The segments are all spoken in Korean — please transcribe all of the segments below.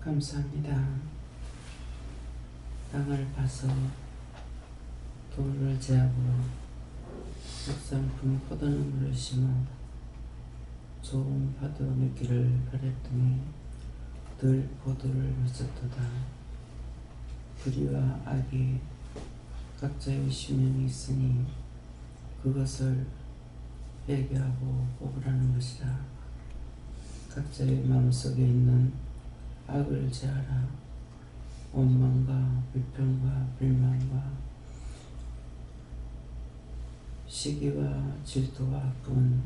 감사합니다. 땅을 파서 돌을 제하고 특산품 포도나무를 심어 좋은 파도 맺기를 바랬더니 들 포도를 맺었도다. 불의와 악이 각자의 심령이 있으니 그것을 회개하고 뽑으라는 것이다. 각자의 마음속에 있는 악을 제하라. 원망과 불평과 불만과 시기와 질투와 아픔,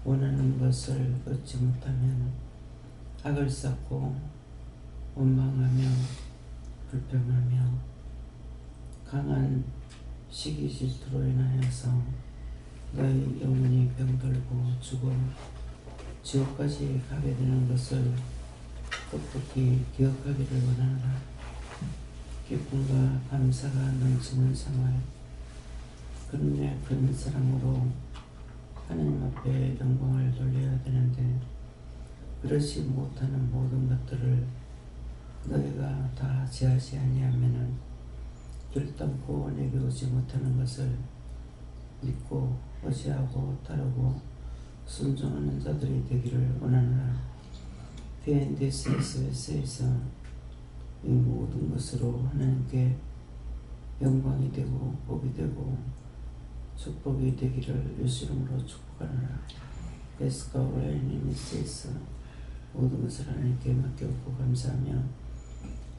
원하는 것을 얻지 못하면 악을 쌓고 원망하며 불평하며 강한 시기 질투로 인하여서 너희 영혼이 병들고 죽어 지옥까지 가게 되는 것을 똑똑히 기억하기를 원하노라. 기쁨과 감사가 넘치는 생활, 그분의 큰 사랑으로 하나님 앞에 영광을 돌려야 되는데 그렇지 못하는 모든 것들을 너희가 다 제하지 아니하면은 결단코 내게 오지 못하는 것을 믿고 의지하고 따르고 순종하는 자들이 되기를 원하노라. PNDS에서 이 모든 것으로 하나님께 영광이 되고 복이 되고 축복이 되기를 예수 이름으로 축복하노라. 예수가 PNDS에서 모든 것을 하나님께 맡겨놓고 감사하며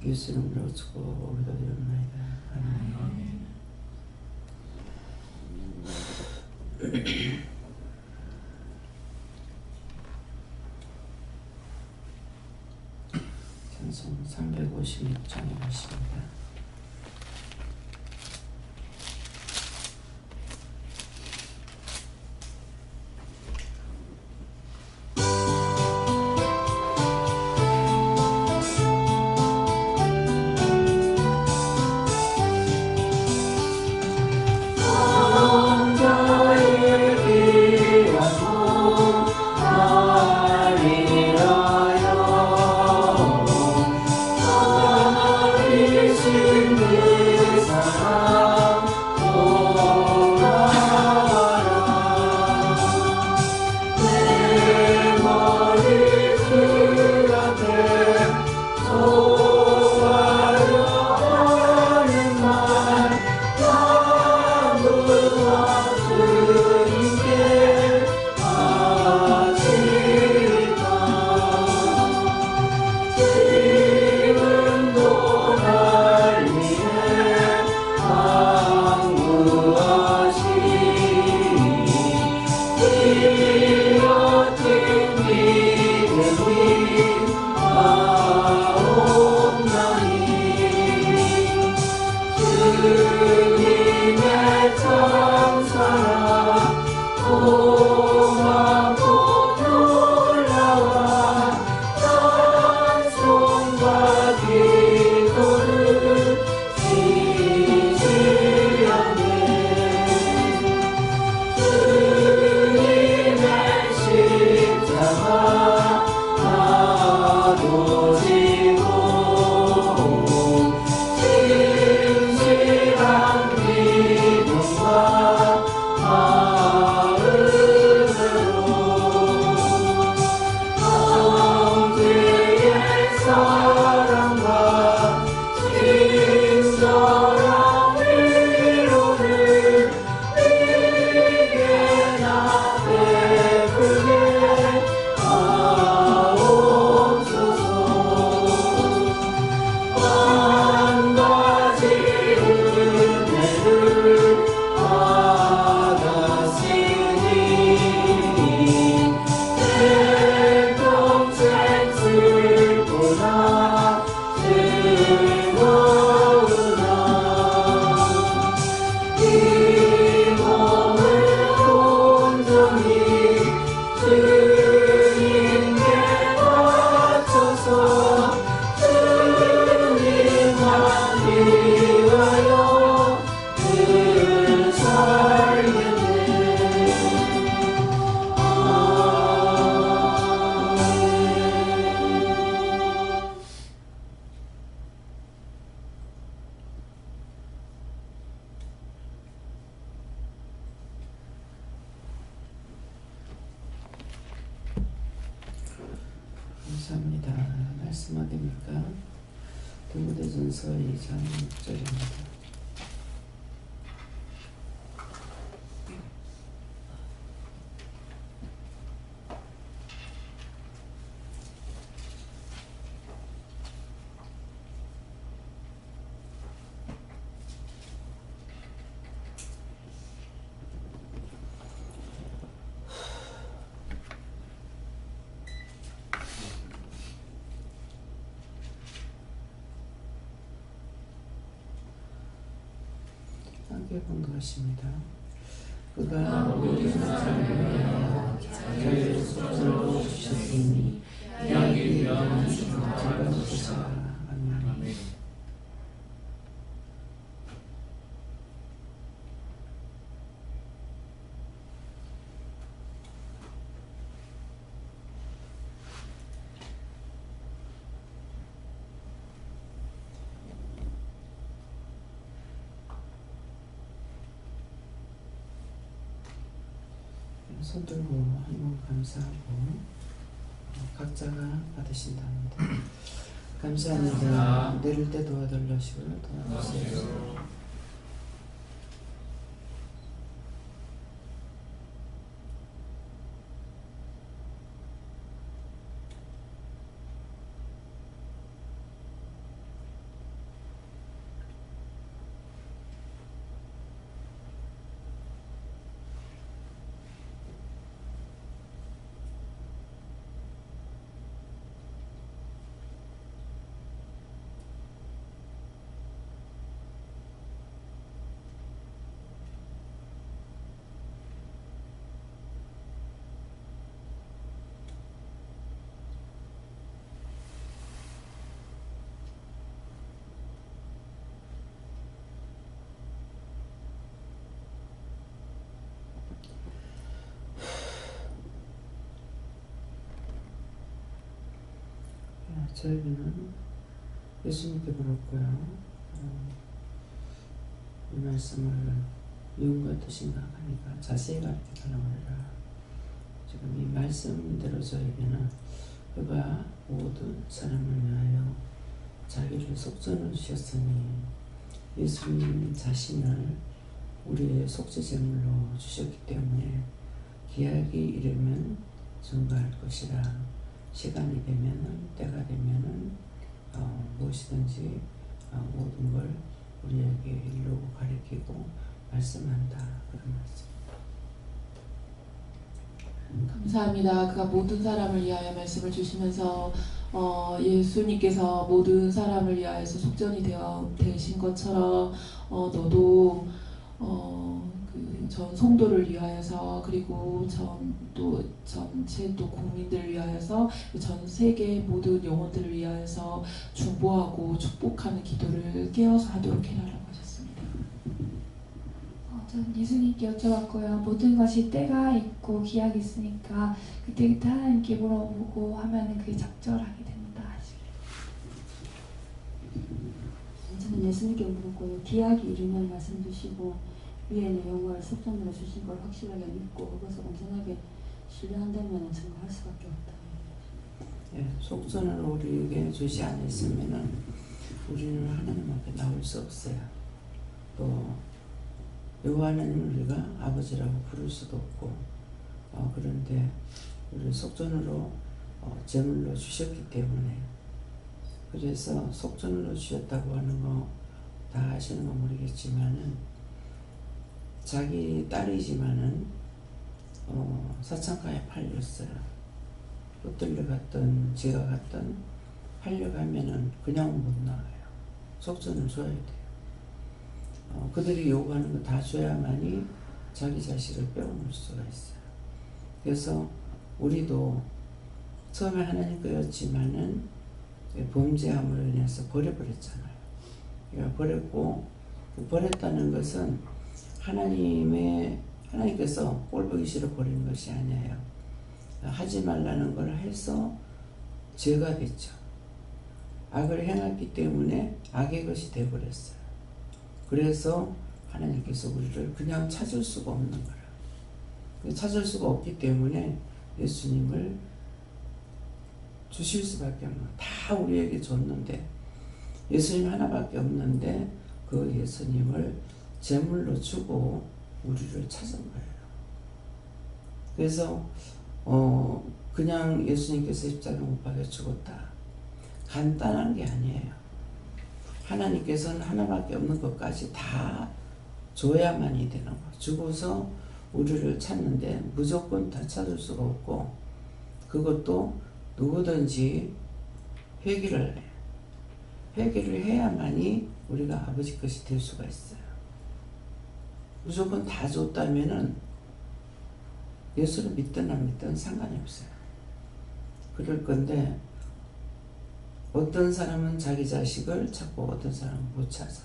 예수 이름으로 축복하고 기도드립니다. 아멘. 찬송 356장에 가십니다. See 말씀 어디입니까? 디모데전서 2장 6절입니다. 함께 공부하십니다. 그가 모든 사람을 위하여 자기의 속전을 주셨으니 이야기를 위한 제가 보자. 아멘. 손 들고 한번 감사하고 각자가 받으신답니다. 감사합니다. 내릴 때 도와달라시고 도와주세요. 저희는 예수님께 물었고요. 이 말씀을 미움과 뜻인가 하니까 자세히 가르쳐 달라고 하라. 지금 이 말씀대로 저에게는 그가 모든 사람을 위하여 자기를 속전을 주셨으니 예수님 자신을 우리의 속죄제물로 주셨기 때문에 기약이 이르면 증거할 것이라. 시간이 되면은, 때가 되면은 무엇이든지 모든 걸 우리에게 이루고 가르치고 말씀한다. 그런 말씀. 감사합니다. 그가 모든 사람을 위하여 말씀을 주시면서 예수님께서 모든 사람을 위하여서 속전이 되신 것처럼 너도 전 성도를 위하여서 그리고 전체 또 국민들을 위하여서 전 세계 모든 영혼들을 위하여서 중보하고 축복하는 기도를 깨어서 하도록 해라라고 하셨습니다. 저는 예수님께 여쭤봤고요. 모든 것이 때가 있고 기약이 있으니까 그때 하나님께 물어보고 하면 그게 적절하게 된다 하시길래. 저는 예수님께 물었고요. 기약이 이르면 말씀 주시고 위에 내용을 속전으로 주신 걸 확실하게 믿고 그것을 온전하게 신뢰한다면 증거할 수밖에 없다. 예, 속전을 우리에게 주지 않았으면은 우리는 하나님 앞에 나올 수 없어요. 또 여호와 하나님을 우리가 아버지라고 부를 수도 없고 그런데 우리 속전으로 제물로 주셨기 때문에 그래서 속전으로 주셨다고 하는 거 다 아시는 건 모르겠지만은 자기 딸이지만은 사창가에 팔렸어요. 붙들려 갔던 제가 갔던 팔려가면은 그냥 못 나와요. 속전을 줘야 돼요. 그들이 요구하는 거 다 줘야만이 자기 자식을 빼앗을 수가 있어요. 그래서 우리도 처음에 하나님 거였지만은 범죄함으로 인해서 버려버렸잖아요. 그러니까 버렸고 버렸다는 것은 하나님께서 꼴보기 싫어 버리는 것이 아니에요. 하지 말라는 걸 해서 죄가 됐죠. 악을 행했기 때문에 악의 것이 되어버렸어요. 그래서 하나님께서 우리를 그냥 찾을 수가 없는 거라. 찾을 수가 없기 때문에 예수님을 주실 수밖에 없는, 다 우리에게 줬는데, 예수님 하나밖에 없는데 그 예수님을 제물로 주고 우리를 찾은 거예요. 그래서 그냥 예수님께서 십자가 못 박혀 죽었다, 간단한 게 아니에요. 하나님께서는 하나밖에 없는 것까지 다 줘야만이 되는 거. 주고서 우리를 찾는데 무조건 다 찾을 수가 없고, 그것도 누구든지 회개를 해야만이 우리가 아버지 것이 될 수가 있어요. 무조건 다 줬다면은 예수를 믿든 안 믿든 상관이 없어요. 그럴 건데, 어떤 사람은 자기 자식을 찾고 어떤 사람은 못 찾아.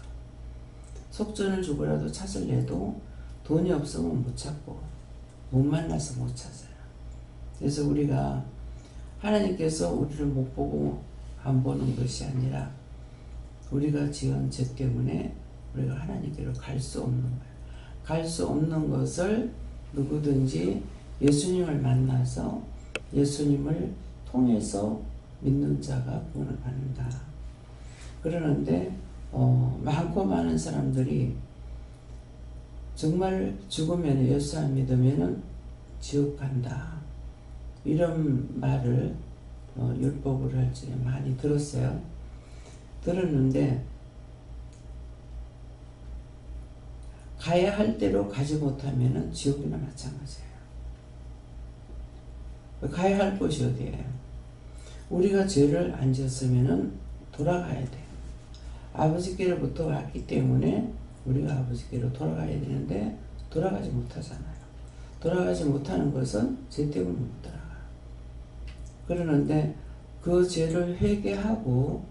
속전을 주고라도 찾을래도 돈이 없으면 못 찾고 못 만나서 못 찾아요. 그래서 우리가 하나님께서 우리를 못 보고 안 보는 것이 아니라 우리가 지은 죄 때문에 우리가 하나님께로 갈 수 없는 거예요. 갈 수 없는 것을 누구든지 예수님을 만나서 예수님을 통해서 믿는 자가 구원을 받는다. 그러는데 많고 많은 사람들이 정말 죽으면 예수 안 믿으면 지옥 간다, 이런 말을 율법을 할 적에 많이 들었어요. 들었는데 가야 할 대로 가지 못하면 지옥이나 마찬가지예요. 가야 할 곳이 어디예요? 우리가 죄를 안 지었으면 돌아가야 돼. 아버지께로부터 왔기 때문에 우리가 아버지께로 돌아가야 되는데 돌아가지 못하잖아요. 돌아가지 못하는 것은 죄 때문에 못 돌아가. 그러는데 그 죄를 회개하고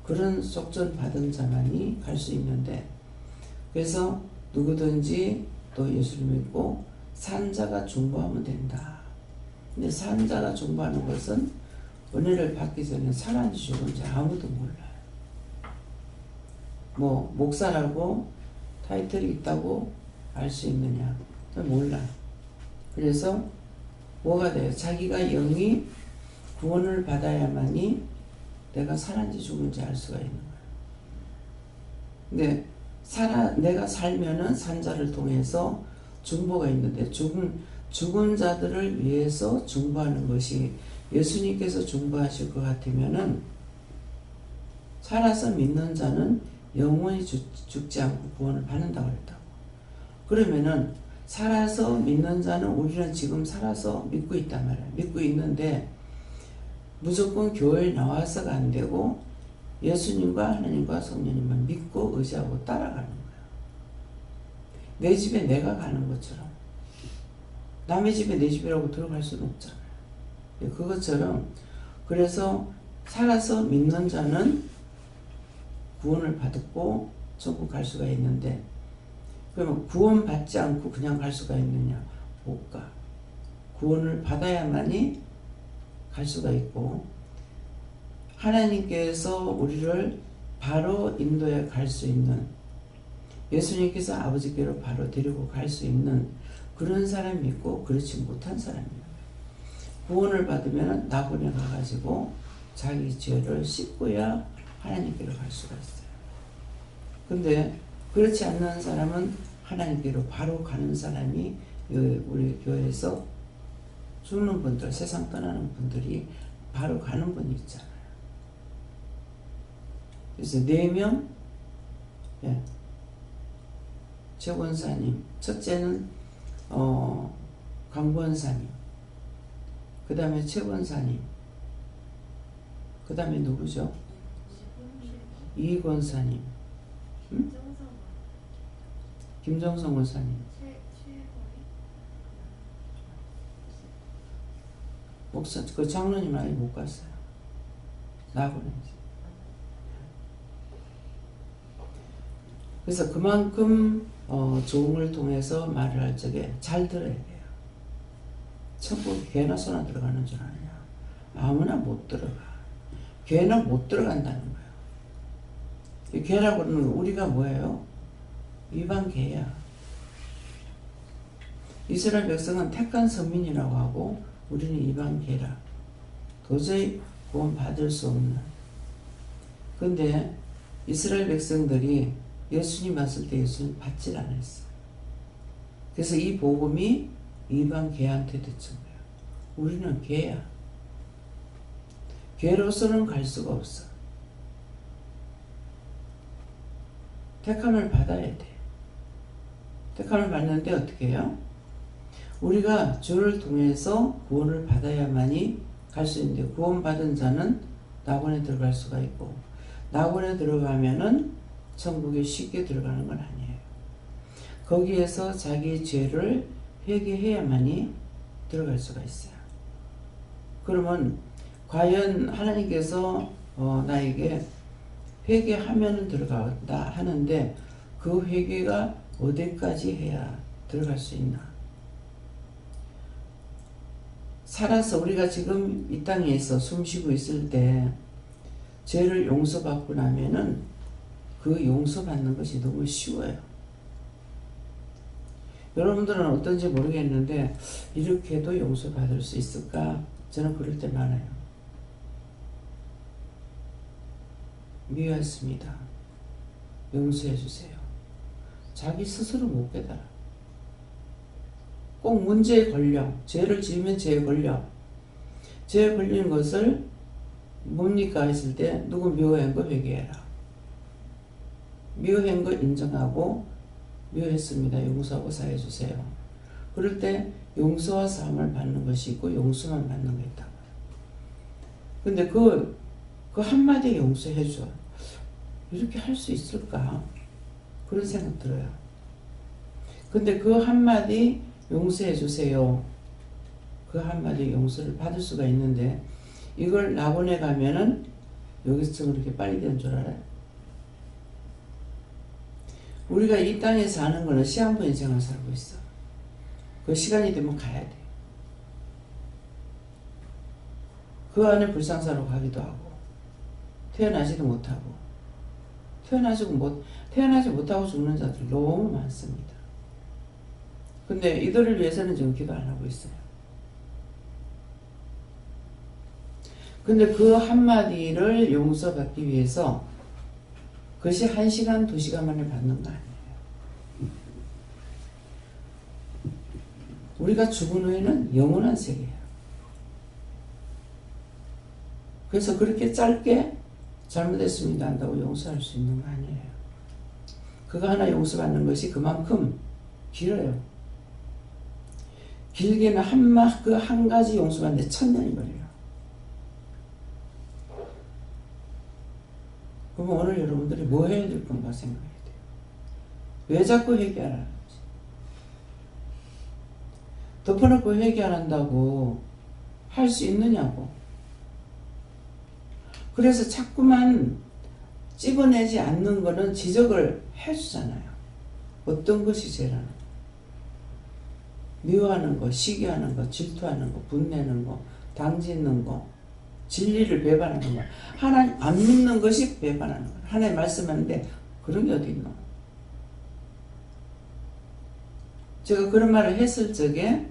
그런 속전 받은 자만이 갈 수 있는데, 그래서 누구든지 또 예수를 믿고 산 자가 중보하면 된다. 근데 산 자가 중보하는 것은 은혜를 받기 전에 살았는지 죽은지 아무도 몰라요. 뭐 목사라고 타이틀이 있다고 알 수 있느냐? 몰라. 그래서 뭐가 돼요? 자기가 영이 구원을 받아야만이 내가 살았는지 죽은지 알 수가 있는 거예요. 근데 내가 살면은 산자를 통해서 중보가 있는데, 죽은 자들을 위해서 중보하는 것이 예수님께서 중보하실 것 같으면은, 살아서 믿는 자는 영원히 죽지 않고 구원을 받는다고 그랬다고. 그러면은 살아서 믿는 자는, 우리는 지금 살아서 믿고 있단 말이에요. 믿고 있는데 무조건 교회에 나와서가 안 되고 예수님과 하나님과 성령님만 믿고 의지하고 따라가는 거예요. 내 집에 내가 가는 것처럼 남의 집에 내 집이라고 들어갈 수는 없잖아요. 그것처럼, 그래서 살아서 믿는 자는 구원을 받고 천국 갈 수가 있는데, 그러면 구원 받지 않고 그냥 갈 수가 있느냐? 못 가. 구원을 받아야만이 갈 수가 있고, 하나님께서 우리를 바로 인도해 갈 수 있는, 예수님께서 아버지께로 바로 데리고 갈 수 있는 그런 사람이 있고 그렇지 못한 사람이 있는 거예요. 구원을 받으면 낙원에 가가지고 자기 죄를 씻고야 하나님께로 갈 수가 있어요. 근데 그렇지 않는 사람은 하나님께로 바로 가는 사람이 우리 교회에서 죽는 분들, 세상 떠나는 분들이 바로 가는 분이 있잖아요. 그래서 4명, 최 권사님, 첫째는 강 권사님, 그 다음에 최 권사님, 그 다음에 누구죠? 이 권사님, 김정성 권사님, 목사, 그 장로님 아직 못 갔어요. 나고는. 그래서 그만큼 조응을 통해서 말을 할 적에 잘 들어야 돼요. 천국에 개나 소나 들어가는 줄 아냐? 아무나 못 들어가. 개는 못 들어간다는 거예요. 개라고 그러는 거, 우리가 뭐예요? 이방 개야. 이스라엘 백성은 택한 선민이라고 하고 우리는 이방 개라. 도저히 구원 받을 수 없는. 근데 이스라엘 백성들이 예수님 왔을 때 예수님 받질 않았어. 그래서 이 복음이 이방 개한테 됐던 거야. 우리는 개야. 개로서는 갈 수가 없어. 택함을 받아야 돼. 택함을 받는데 어떻게 해요? 우리가 주를 통해서 구원을 받아야만이 갈 수 있는데, 구원받은 자는 낙원에 들어갈 수가 있고, 낙원에 들어가면은 천국에 쉽게 들어가는 건 아니에요. 거기에서 자기 죄를 회개해야만이 들어갈 수가 있어요. 그러면 과연 하나님께서 나에게 회개하면 들어간다 하는데, 그 회개가 어디까지 해야 들어갈 수 있나? 살아서 우리가 지금 이 땅에서 숨쉬고 있을 때 죄를 용서받고 나면은 그 용서받는 것이 너무 쉬워요. 여러분들은 어떤지 모르겠는데 이렇게도 용서받을 수 있을까? 저는 그럴 때 많아요. 미워했습니다. 용서해 주세요. 자기 스스로 못 깨달아. 꼭 문제에 걸려. 죄를 지으면 죄에 걸려. 죄에 걸리는 것을 뭡니까 했을 때 누구 미워한 거 회개해라. 미워한 거 인정하고 미워했습니다. 용서하고 사해 주세요. 그럴 때 용서와 사함을 받는 것이 있고 용서만 받는 게 있다고요. 근데 그 한마디 용서해 줘. 이렇게 할 수 있을까? 그런 생각 들어요. 근데 그 한마디 용서해 주세요. 그 한마디 용서를 받을 수가 있는데 이걸 낙원에 가면은 여기서 그렇게 빨리 되는 줄 알아요? 우리가 이 땅에 사는 거는 시한부 인생을 살고 있어. 그 시간이 되면 가야 돼. 그 안에 불상사로 가기도 하고 태어나지도 못하고 태어나지 못하고 죽는 자들 너무 많습니다. 근데 이들을 위해서는 지금 기도 안 하고 있어요. 근데 그 한마디를 용서받기 위해서 그것이 1시간, 2시간 만에 받는 거 아니에요. 우리가 죽은 후에는 영원한 세계예요. 그래서 그렇게 짧게 잘못했습니다 한다고 용서할 수 있는 거 아니에요. 그거 하나 용서받는 것이 그만큼 길어요. 길게는 한 가지 용서받는데 1000년이 걸려요. 그러면 오늘 여러분들이 뭐 해야 될 건가 생각해야 돼요. 왜 자꾸 회개 안 하는지. 덮어놓고 회개 안 한다고 할 수 있느냐고. 그래서 자꾸만 찝어내지 않는 거는 지적을 해주잖아요. 어떤 것이 죄라는 거. 미워하는 거, 시기하는 거, 질투하는 거, 분내는 거, 당짓는 거, 진리를 배반하는 거. 하나님 안 믿는 것이 배반하는 거. 하나님 말씀하는데 그런 게 어디 있노? 제가 그런 말을 했을 적에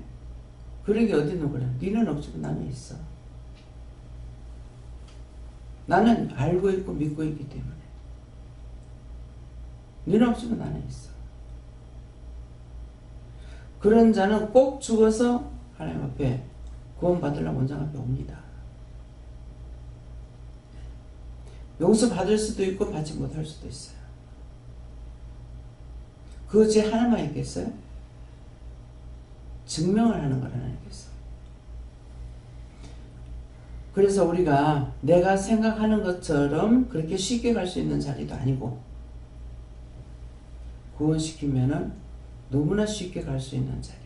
그런 게 어디 있노? 그래. 니는 없지만 나는 있어. 나는 알고 있고 믿고 있기 때문에. 니는 없지만 나는 있어. 그런 자는 꼭 죽어서 하나님 앞에 구원받으려고 원장 앞에 옵니다. 용서받을 수도 있고 받지 못할 수도 있어요. 그 죄 하나만 있겠어요? 증명을 하는 걸 하나 있겠어요. 그래서 우리가 내가 생각하는 것처럼 그렇게 쉽게 갈 수 있는 자리도 아니고 구원시키면은 너무나 쉽게 갈 수 있는 자리.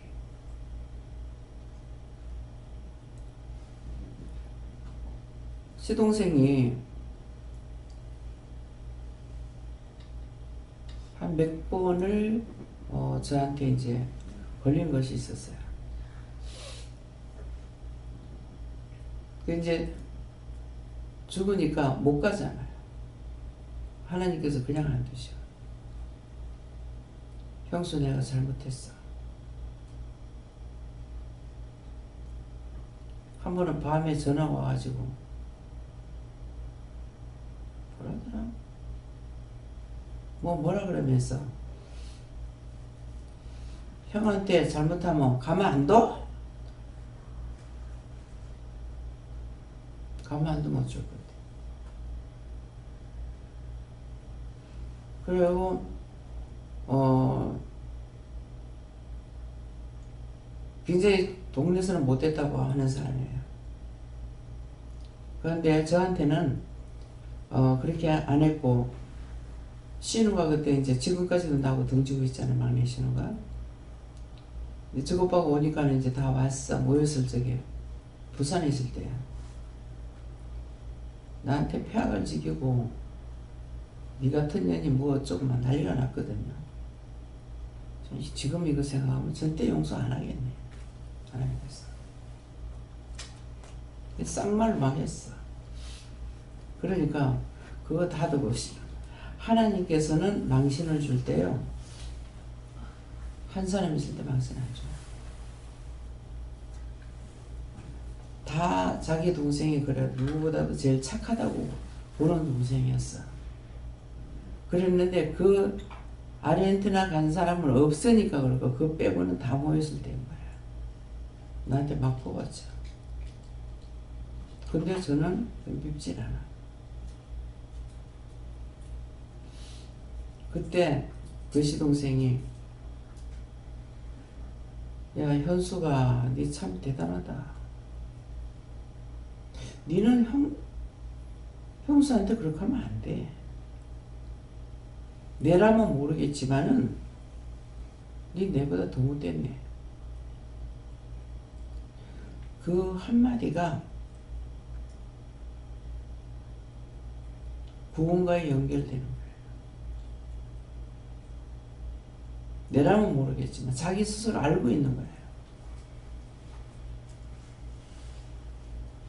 시동생이 한 몇 번을 저한테 이제 걸린 것이 있었어요. 이제 죽으니까 못 가잖아요. 하나님께서 그냥 안 두셔. 형수 내가 잘못했어. 한 번은 밤에 전화 와가지고 뭐라 그러면서 형한테 잘못하면 가만 안 둬? 가만 안 두면 어쩔 건데. 그리고 굉장히 동네에서는 못됐다고 하는 사람이에요. 그런데 저한테는 그렇게 안 했고, 신우가 그때 이제 지금까지도 나하고 등지고 있잖아요. 막내 신우가. 저 오빠가 오니까는 이제 다 왔어. 모였을 적에 부산에 있을 때야. 나한테 폐악을 지키고 니 같은 년이 뭐 어쩌고 막 난리가 났거든요. 지금 이거 생각하면 절대 용서 안 하겠네. 안 하겠어. 쌍말로 막 했어. 그러니까 그거 다듬으시. 하나님께서는 망신을 줄 때요, 한 사람 있을 때 망신 안 줘요. 다 자기 동생이 그래 누구보다도 제일 착하다고 보는 동생이었어. 그랬는데 그 아르헨티나 간 사람은 없으니까 그러고 그 빼고는 다 모였을 때인 거야. 나한테 막 뽑았죠. 근데 저는 밉질 않아. 그때 그 시동생이 야 현수가 니 참 대단하다. 니는 형수한테 그렇게 하면 안 돼. 내라면 모르겠지만은 니 내보다 더 못됐네. 그 한마디가 구원과에 연결되는 거예요. 내라면 모르겠지만 자기 스스로 알고 있는 거예요.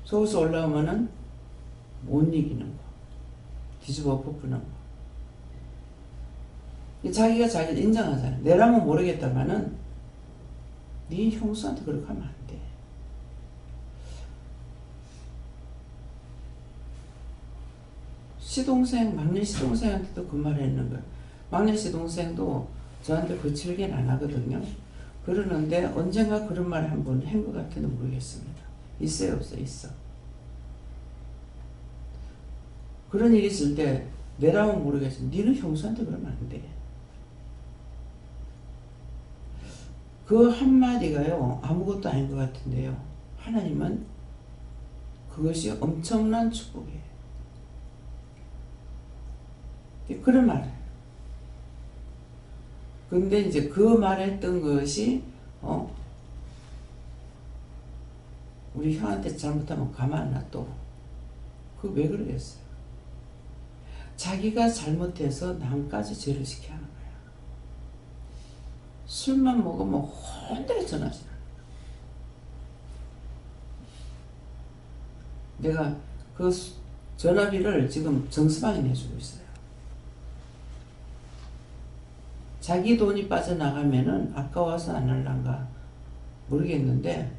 서울서 올라오면은 못 이기는 거, 뒤집어 엎어푸는 거. 자기가 자기를 인정하잖아요. 내라면 모르겠다마는 네 형수한테 그렇게 하면 안 돼. 시동생, 막내 시동생한테도 그 말을 했는 거예요. 막내 시동생도 저한테 거칠게는 안 하거든요. 그러는데 언젠가 그런 말을 한 번 한 것 같아도 모르겠습니다. 있어요, 없어요? 있어. 그런 일이 있을 때 내라면 모르겠지만 니는 형수한테 그러면 안 돼. 그 한마디가요 아무것도 아닌 것 같은데요, 하나님은 그것이 엄청난 축복이에요. 그런 말이에요. 근데 이제 그 말했던 것이 우리 형한테 잘못하면 가만 안 놔둬. 그거 왜 그러겠어요? 자기가 잘못해서 남까지 죄를 시켜 하는 거야. 술만 먹으면 혼대로 전하지. 내가 그 전화비를 지금 정수방에 내주고 있어요. 자기 돈이 빠져나가면은 아까워서 안 할란가 모르겠는데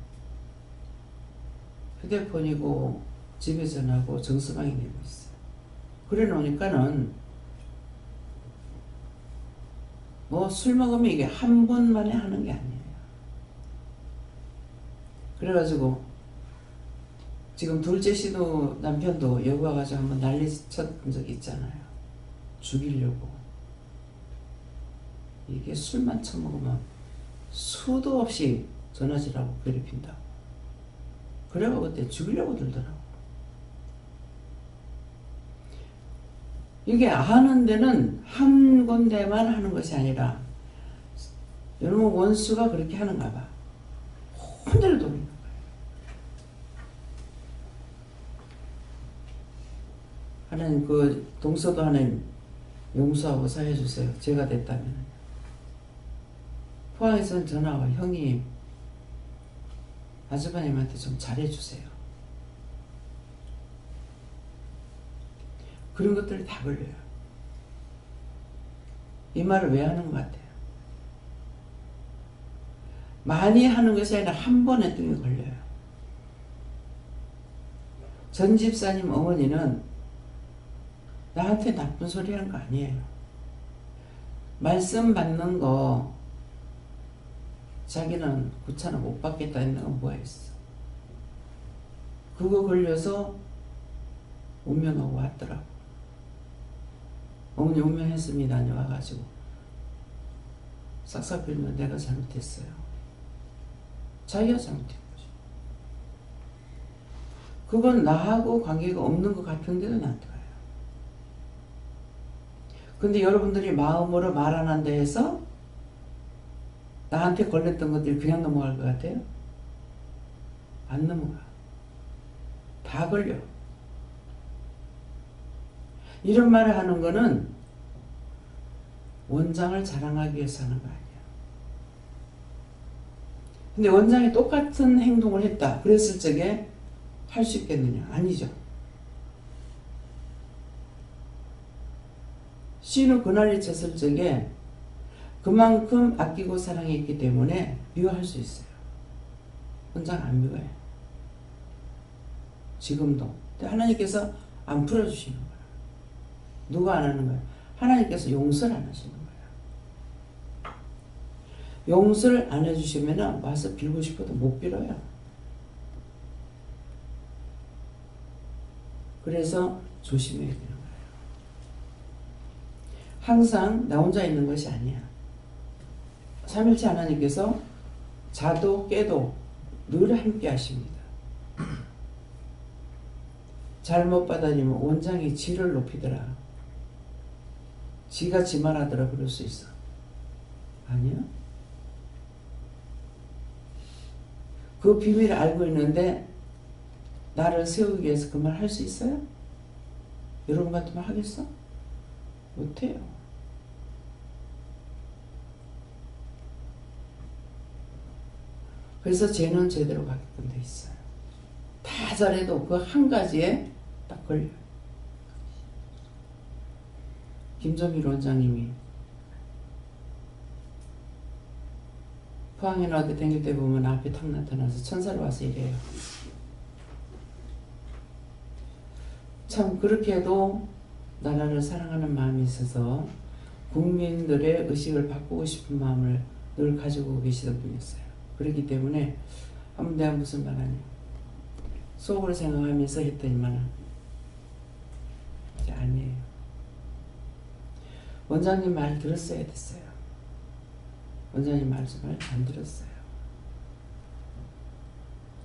휴대폰이고 집에 전화고 정수방에 내고 있어요. 그래 놓으니까는 뭐 술 먹으면 이게 한 번만에 하는 게 아니에요. 그래가지고 지금 둘째 시도 남편도 여기 와가지고 한번 난리 쳤던 적이 있잖아요. 죽이려고. 이게 술만 처먹으면 수도 없이 전화질하고 괴롭힌다고. 그래가 그때 죽이려고 들더라고. 이게 하는 데는 한 군데만 하는 것이 아니라 여러분 원수가 그렇게 하는가 봐. 혼대로 돌리는 거예요. 하나님 그 동서도 하나님 용서하고 사해 주세요. 제가 됐다면. 포항에서는 전화와 형님 아주버님한테 좀 잘해주세요. 그런 것들이 다 걸려요. 이 말을 왜 하는 것 같아요? 많이 하는 것이 아니라 한 번 했던 게 걸려요. 전 집사님 어머니는 나한테 나쁜 소리 하는 거 아니에요. 말씀 받는 거 자기는 구차는 못 받겠다 했는 건 뭐가 있어. 그거 걸려서 운명하고 왔더라고. 어머니 운명했습니다. 아니 와가지고 싹싹 빌면 내가 잘못했어요. 자기가 잘못한 거죠. 그건 나하고 관계가 없는 것 같은데도 나한테 와요. 근데 여러분들이 마음으로 말 안 한다 해서 나한테 걸렸던 것들이 그냥 넘어갈 것 같아요? 안 넘어가. 다 걸려. 이런 말을 하는 거는 원장을 자랑하기 위해서 하는 거 아니야. 근데 원장이 똑같은 행동을 했다. 그랬을 적에 할 수 있겠느냐? 아니죠. C는 그날이 쳤을 적에 그만큼 아끼고 사랑했기 때문에 미워할 수 있어요. 원장 안 미워해. 지금도. 근데 하나님께서 안 풀어주시는 거야. 누가 안 하는 거야? 하나님께서 용서를 안 하시는 거야. 용서를 안 해주시면 와서 빌고 싶어도 못 빌어요. 그래서 조심해야 되는 거예요. 항상 나 혼자 있는 것이 아니야. 삼일체 하나님께서 자도 깨도 늘 함께 하십니다. 잘못 받아들이면 원장이 지를 높이더라. 지가 지만하더라 그럴 수 있어. 아니야? 그 비밀을 알고 있는데 나를 세우기 위해서 그 말 할 수 있어요? 여러분 같으면 하겠어? 못해요. 그래서 쟤는 제대로 가게끔 돼 있어요. 다 잘해도 그 한 가지에 딱 걸려요. 김정일 원장님이 포항이나 어디 다닐 때 보면 앞에 탁 나타나서 천사로 와서 이래요. 참 그렇게 해도 나라를 사랑하는 마음이 있어서 국민들의 의식을 바꾸고 싶은 마음을 늘 가지고 계시던 분이었어요. 그렇기 때문에 한번 내가 무슨 말 하냐 속으로 생각하면서 했더니만은 이제 아니에요. 원장님 말 들었어야 됐어요. 원장님 말씀을 안 들었어요.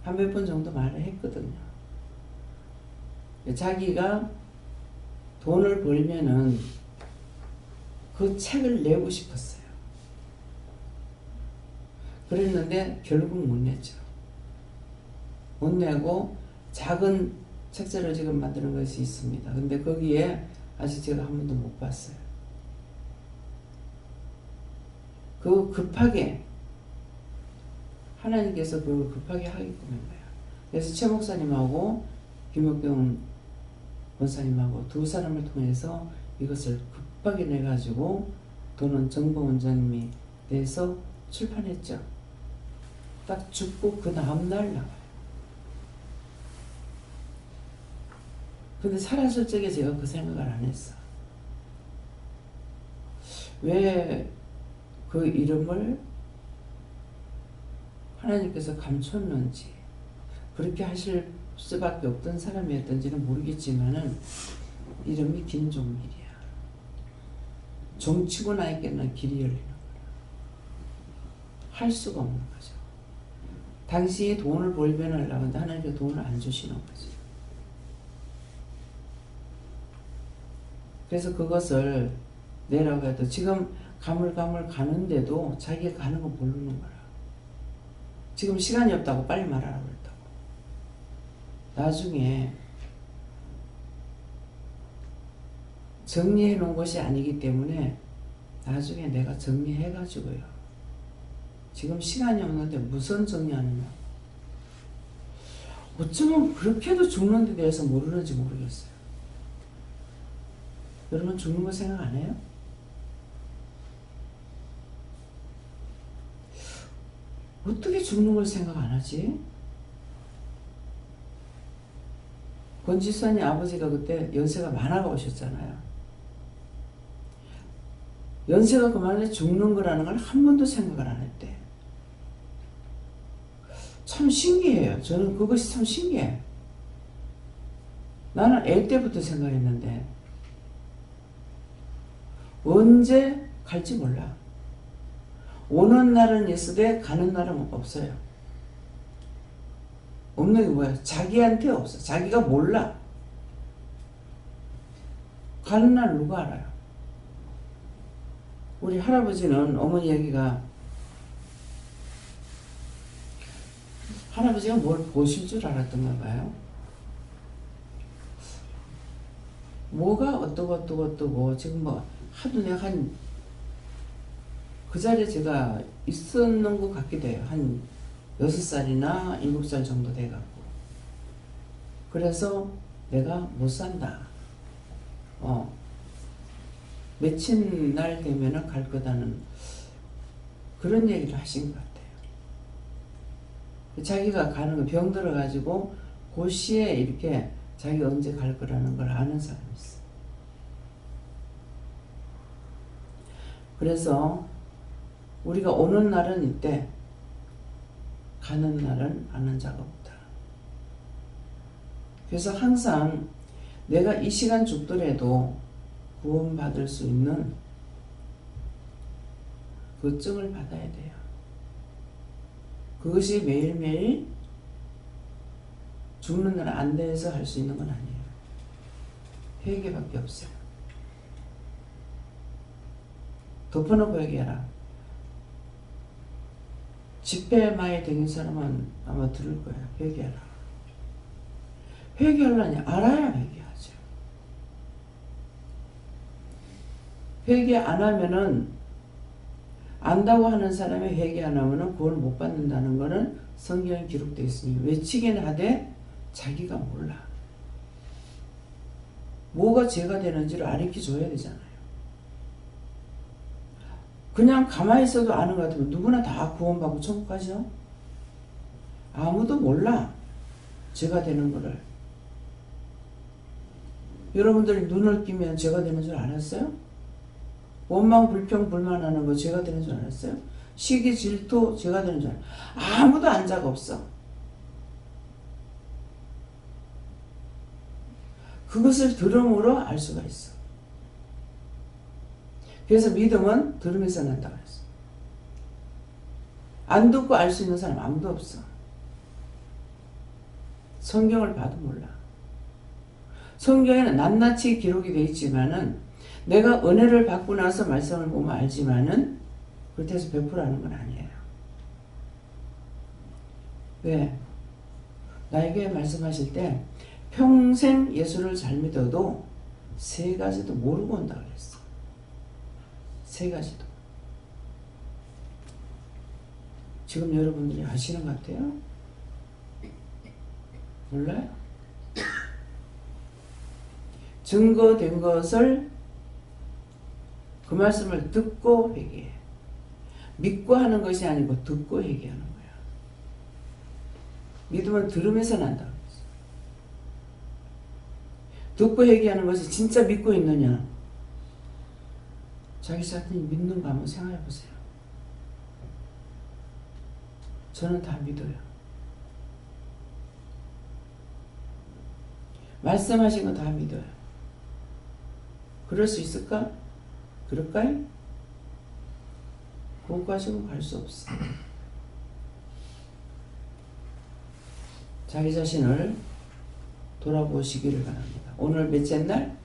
한 몇 번 정도 말을 했거든요. 자기가 돈을 벌면은 그 책을 내고 싶었어요. 그랬는데 결국 못 냈죠. 못 내고 작은 책자를 지금 만드는 것이 있습니다. 근데 거기에 아직 제가 한 번도 못 봤어요. 그 급하게 하나님께서 그걸 급하게 하게끔 한 거예요. 그래서 최 목사님하고 김옥경 원사님하고 두 사람을 통해서 이것을 급하게 내가지고 돈은 정보 원장님이 내서 출판했죠. 딱 죽고 그 다음날 나와요. 근데 살았을 적에 제가 그 생각을 안 했어. 왜 그 이름을 하나님께서 감췄는지, 그렇게 하실 수밖에 없던 사람이었던지는 모르겠지만은 이름이 김종밀이야. 종치고 나에게는 길이 열리는 거야. 할 수가 없는 거죠. 당신이 돈을 벌면 하려고 하는데 하나님께서 돈을 안 주시는 거지. 그래서 그것을 내라고 해도 지금 가물가물 가는데도 자기가 가는 거 모르는 거라. 지금 시간이 없다고 빨리 말하라고 그랬다고. 나중에 정리해 놓은 것이 아니기 때문에 나중에 내가 정리해 가지고요. 지금 시간이 없는데 무슨 정리하느냐. 어쩌면 그렇게도 죽는 데 대해서 모르는지 모르겠어요. 여러분 죽는 거 생각 안 해요? 어떻게 죽는 걸 생각 안 하지? 권지선이 아버지가 그때 연세가 많아가 오셨잖아요. 연세가 그만해 죽는 거라는 걸 한 번도 생각을 안 했대. 참 신기해요. 저는 그것이 참 신기해. 나는 애 때부터 생각했는데 언제 갈지 몰라. 오는 날은 있으되 가는 날은 없어요. 없는 게 뭐야? 자기한테 없어. 자기가 몰라. 가는 날 누가 알아요? 우리 할아버지는 어머니 얘기가 할아버지가 뭘 보실 줄 알았던가 봐요. 뭐가 어떠고 지금 뭐 하도 내가 그 자리에 제가 있었는 것 같기도 해요. 한 6살이나 7살 정도 돼갖고. 그래서 내가 못 산다. 며칠 날 되면은 갈 거다는 그런 얘기를 하신 것 같아요. 자기가 가는 거 병 들어가지고 그 시에 이렇게 자기가 언제 갈 거라는 걸 아는 사람이 있어. 그래서 우리가 오는 날은 있대, 가는 날은 아는 자가 없다. 그래서 항상 내가 이 시간 죽더라도 구원받을 수 있는 그 증을 받아야 돼요. 그것이 매일매일 죽는 날 안 돼서 할 수 있는 건 아니에요. 회개밖에 없어요. 덮어놓고 얘기해라. 집회 많이 다닌 사람은 아마 들을 거야. 회개하라. 회개하려니 알아야 회개하죠. 회개 안 하면은, 안다고 하는 사람이 회개 안 하면은 구원 못 받는다는 거는 성경에 기록되어 있으니 외치긴 하되 자기가 몰라. 뭐가 죄가 되는지를 가르쳐 줘야 되잖아요. 그냥 가만히 있어도 아는 것 같으면 누구나 다 구원받고 천국 가죠? 아무도 몰라. 죄가 되는 거를. 여러분들이 눈을 끼면 죄가 되는 줄 알았어요? 원망, 불평, 불만하는 거 죄가 되는 줄 알았어요? 시기, 질투 죄가 되는 줄 알았어요? 아무도 안 자가 없어. 그것을 들음으로 알 수가 있어. 그래서 믿음은 들으면서 난다고 했어. 안 듣고 알 수 있는 사람 아무도 없어. 성경을 봐도 몰라. 성경에는 낱낱이 기록이 되어 있지만은 내가 은혜를 받고 나서 말씀을 보면 알지만은 그렇게 해서 100% 건 아니에요. 왜? 나에게 말씀하실 때 평생 예수를 잘 믿어도 3가지도 모르고 온다고 그랬어. 3가지도. 지금 여러분들이 아시는 것 같아요? 몰라요? 증거된 것을 그 말씀을 듣고 회개해. 믿고 하는 것이 아니고 듣고 회개하는 거야. 믿음은 들으면서 난다고 했어. 듣고 회개하는 것이 진짜 믿고 있느냐? 자기 자신이 믿는가 한번 생각해 보세요. 저는 다 믿어요. 말씀하신 거 다 믿어요. 그럴 수 있을까? 그럴까요? 그것까지는 갈 수 없어. 자기 자신을 돌아보시기를 바랍니다. 오늘 몇째 날?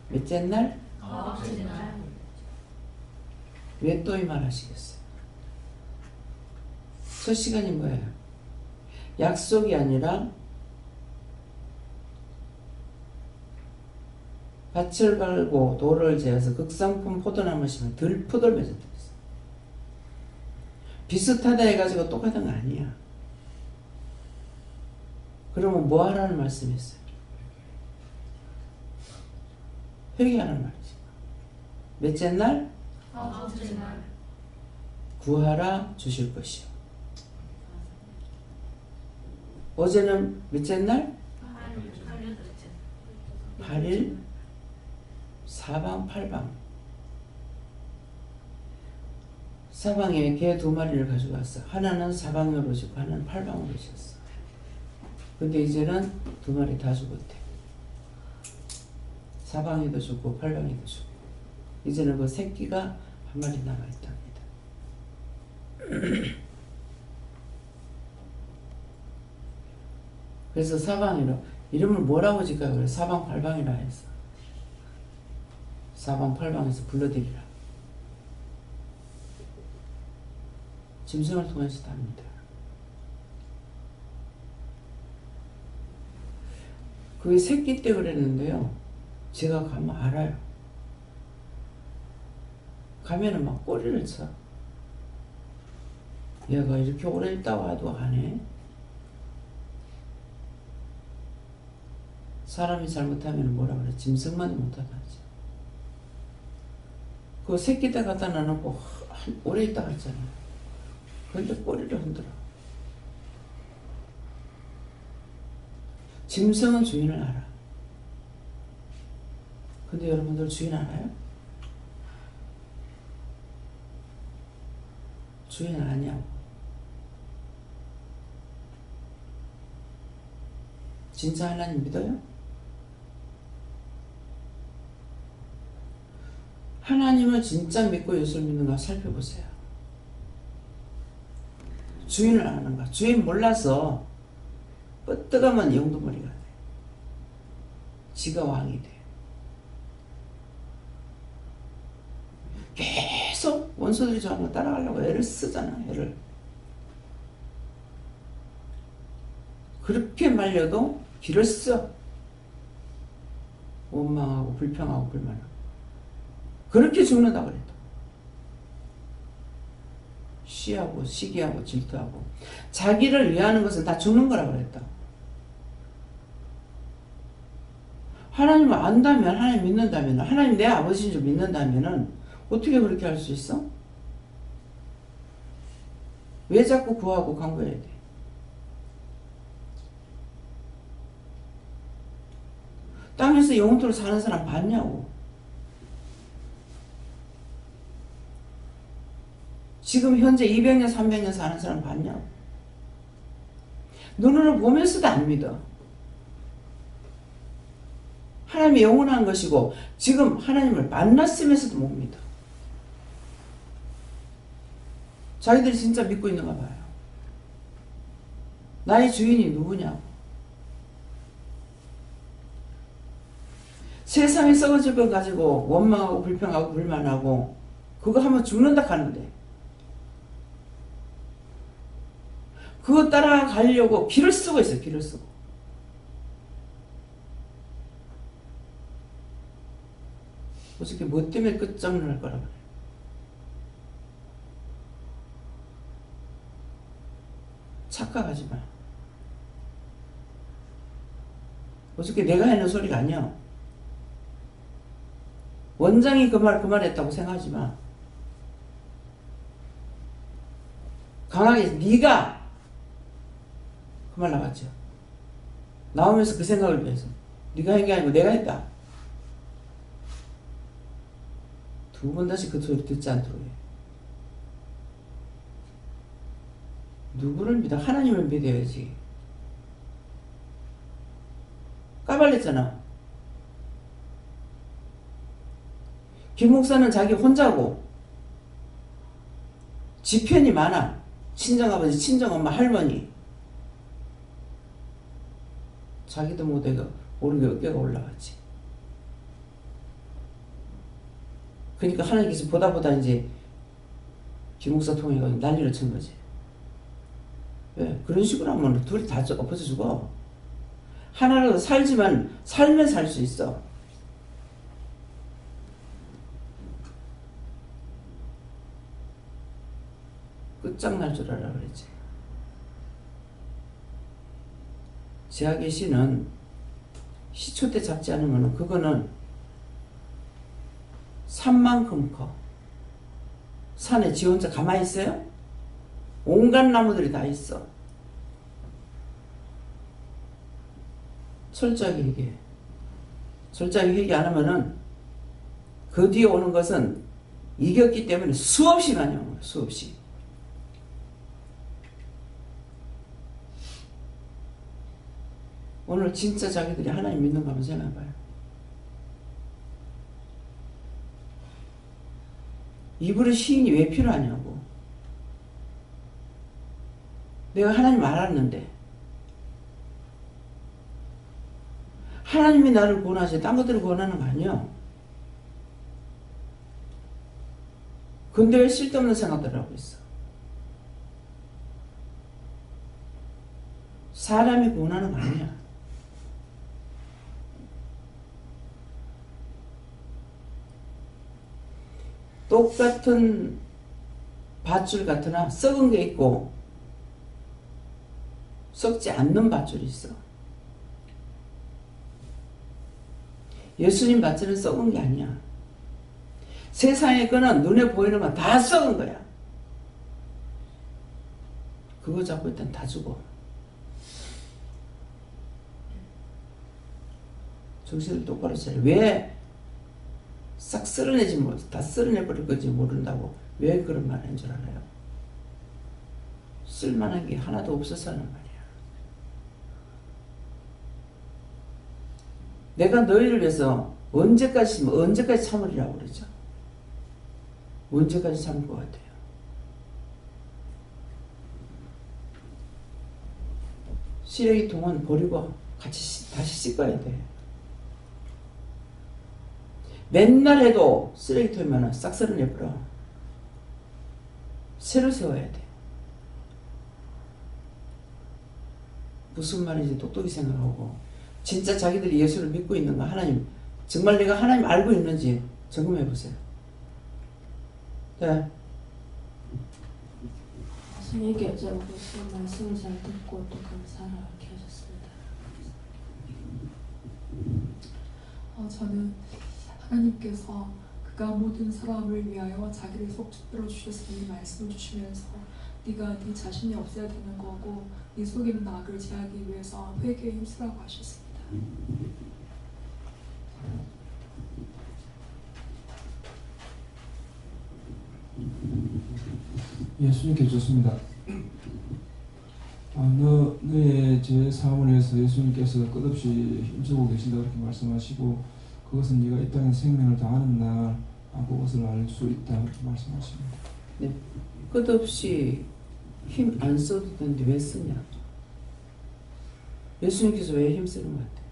몇째 날? 왜 또 이 말 하시겠어요? 첫 시간이 뭐예요? 약속이 아니라 밭을 갈고 돌을 재어서 극상품 포도나무 심은 들포들 맺었다 했어. 비슷하다 해가지고 똑같은 거 아니야. 그러면 뭐 하라는 말씀이었어요? 회개하는 말이지. 몇째 날? 구하라 주실 것이요. 어제는 몇째 날? 8일 사방팔방. 사방에 개 2마리를 가져갔어. 하나는 사방으로 지고 하나는 팔방으로 지었어. 근데 이제는 2마리 다 죽었대. 사방에도 죽고 팔방에도 죽고. 이제는 그 새끼가 한 마리 남아있답니다. 그래서 사방이로 이름을 뭐라고 짓까요? 그래 사방팔방이라 해서 사방팔방에서 불러드리라. 짐승을 통해서 답니다. 그게 새끼 때 그랬는데요. 제가 가면 알아요. 가면은 막 꼬리를 쳐. 얘가 이렇게 오래 있다 와도 안 해. 사람이 잘못하면 뭐라 그래? 짐승만 못하다지. 그 새끼 때 갖다 놔놓고 오래 있다 갔잖아. 근데 꼬리를 흔들어. 짐승은 주인을 알아. 근데 여러분들 주인 알아요? 주인 아냐고. 진짜 하나님 믿어요? 하나님을 진짜 믿고 예수를 믿는가 살펴보세요. 주인을 아는가? 주인 몰라서 뻗뜨가면 영도머리가 돼. 지가 왕이 돼. 계속 원소들이 좋아하는 거 따라가려고 애를 쓰잖아. 애를. 그렇게 말려도 길을 써. 원망하고 불평하고 불만하고. 그렇게 죽는다 그랬다. 시하고 시기하고 질투하고 자기를 위하는 것은 다 죽는 거라 그랬다. 하나님을 안다면, 하나님 믿는다면, 하나님 내 아버지인 줄 믿는다면은 어떻게 그렇게 할 수 있어? 왜 자꾸 구하고 간구해야 돼? 땅에서 영원토록 사는 사람 봤냐고. 지금 현재 200년, 300년 사는 사람 봤냐고. 눈으로 보면서도 안 믿어. 하나님이 영원한 것이고 지금 하나님을 만났으면서도 못 믿어. 자기들이 진짜 믿고 있는가 봐요. 나의 주인이 누구냐고. 세상에 썩어질 것 가지고 원망하고 불평하고 불만하고 그거 하면 죽는다 하는데 그거 따라가려고 길을 쓰고 있어요. 길을 쓰고. 어저께 뭐 때문에 끝장날 거라 그래. 착각하지 마. 어저께 내가 하는 소리가 아니야. 원장이 그 말 했다고 생각하지 마. 강하게 네가 그 말 나갔죠. 나오면서 그 생각을 위해서 네가 한 게 아니고 내가 했다. 두 번 다시 그 소리 듣지 않도록 해. 누구를 믿어? 하나님을 믿어야지. 까발렸잖아. 김 목사는 자기 혼자고 지편이 많아. 친정아버지, 친정엄마, 할머니. 자기도 못해가 모르게 어깨가 올라갔지. 그러니까 하나님께서 보다 이제 김 목사 통해 난리를 친 거지. 왜? 그런 식으로 하면 둘이 다 엎어져 죽어. 하나로 살지만 살면 살 수 있어. 끝장날 줄 알아 그랬지. 제약의 씨는 시초 때 잡지 않으면 그거는 산만큼 커. 산에 지 혼자 가만히 있어요? 온갖 나무들이 다 있어. 철저하게 얘기해. 솔직하게 회개 안 하면은 그 뒤에 오는 것은 이겼기 때문에 수없이 많이 오는 거예요. 수없이. 오늘 진짜 자기들이 하나님 믿는 거 한번 생각해봐요. 이불의 시인이 왜 필요하냐고. 내가 하나님 알았는데 하나님이 나를 구원하지 딴 것들을 구원하는 거 아니야. 근데 왜 쓸데없는 생각들을 하고 있어. 사람이 구원하는 거 아니야. 똑같은 밧줄 같으나 썩은 게 있고 썩지 않는 밧줄이 있어. 예수님 밧줄은 썩은 게 아니야. 세상의 거는 눈에 보이는 건 다 썩은 거야. 그거 잡고 일단 다 죽어. 정신을 똑바로 차려. 왜 싹 쓸어내지 다 쓸어내버릴 건지 모른다고 왜 그런 말 하는 줄 알아요? 쓸만한 게 하나도 없어서 하는 말이야. 내가 너희를 위해서 언제까지 참으리라고 그러죠? 언제까지 참을 것 같아요? 쓰레기통은 버리고 같이 다시 씻어야 돼. 맨날 해도 쓰레기통이면 싹 쓸어내버려. 새로 세워야 돼. 무슨 말인지 똑똑히 생각하고 진짜 자기들이 예수를 믿고 있는가, 하나님 정말 내가 하나님 알고 있는지 점검해 보세요. 네. 스님께 여쭤보고 말씀을 잘 듣고 또 감사하게 하셨습니다. 저는 하나님께서 그가 모든 사람을 위하여 자기를 속죄로 주셨으니 말씀을 주시면서 네가 네 자신이 없어야 되는 거고 네 속에 있는 악을 제하기 위해서 회개에 힘쓰라고 하셨습니다. 예수님께 좋습니다. 너의 죄 사함을 위해서 예수님께서 끝없이 힘쓰고 계신다 그렇게 말씀하시고 그것은 네가 이 땅에 생명을 다하는 날 그것을 알 수 있다 그렇게 말씀하십니다. 네. 끝없이 힘 안 써도 되는데 왜 쓰냐? 예수님께서 왜 힘쓰는 것 같아요?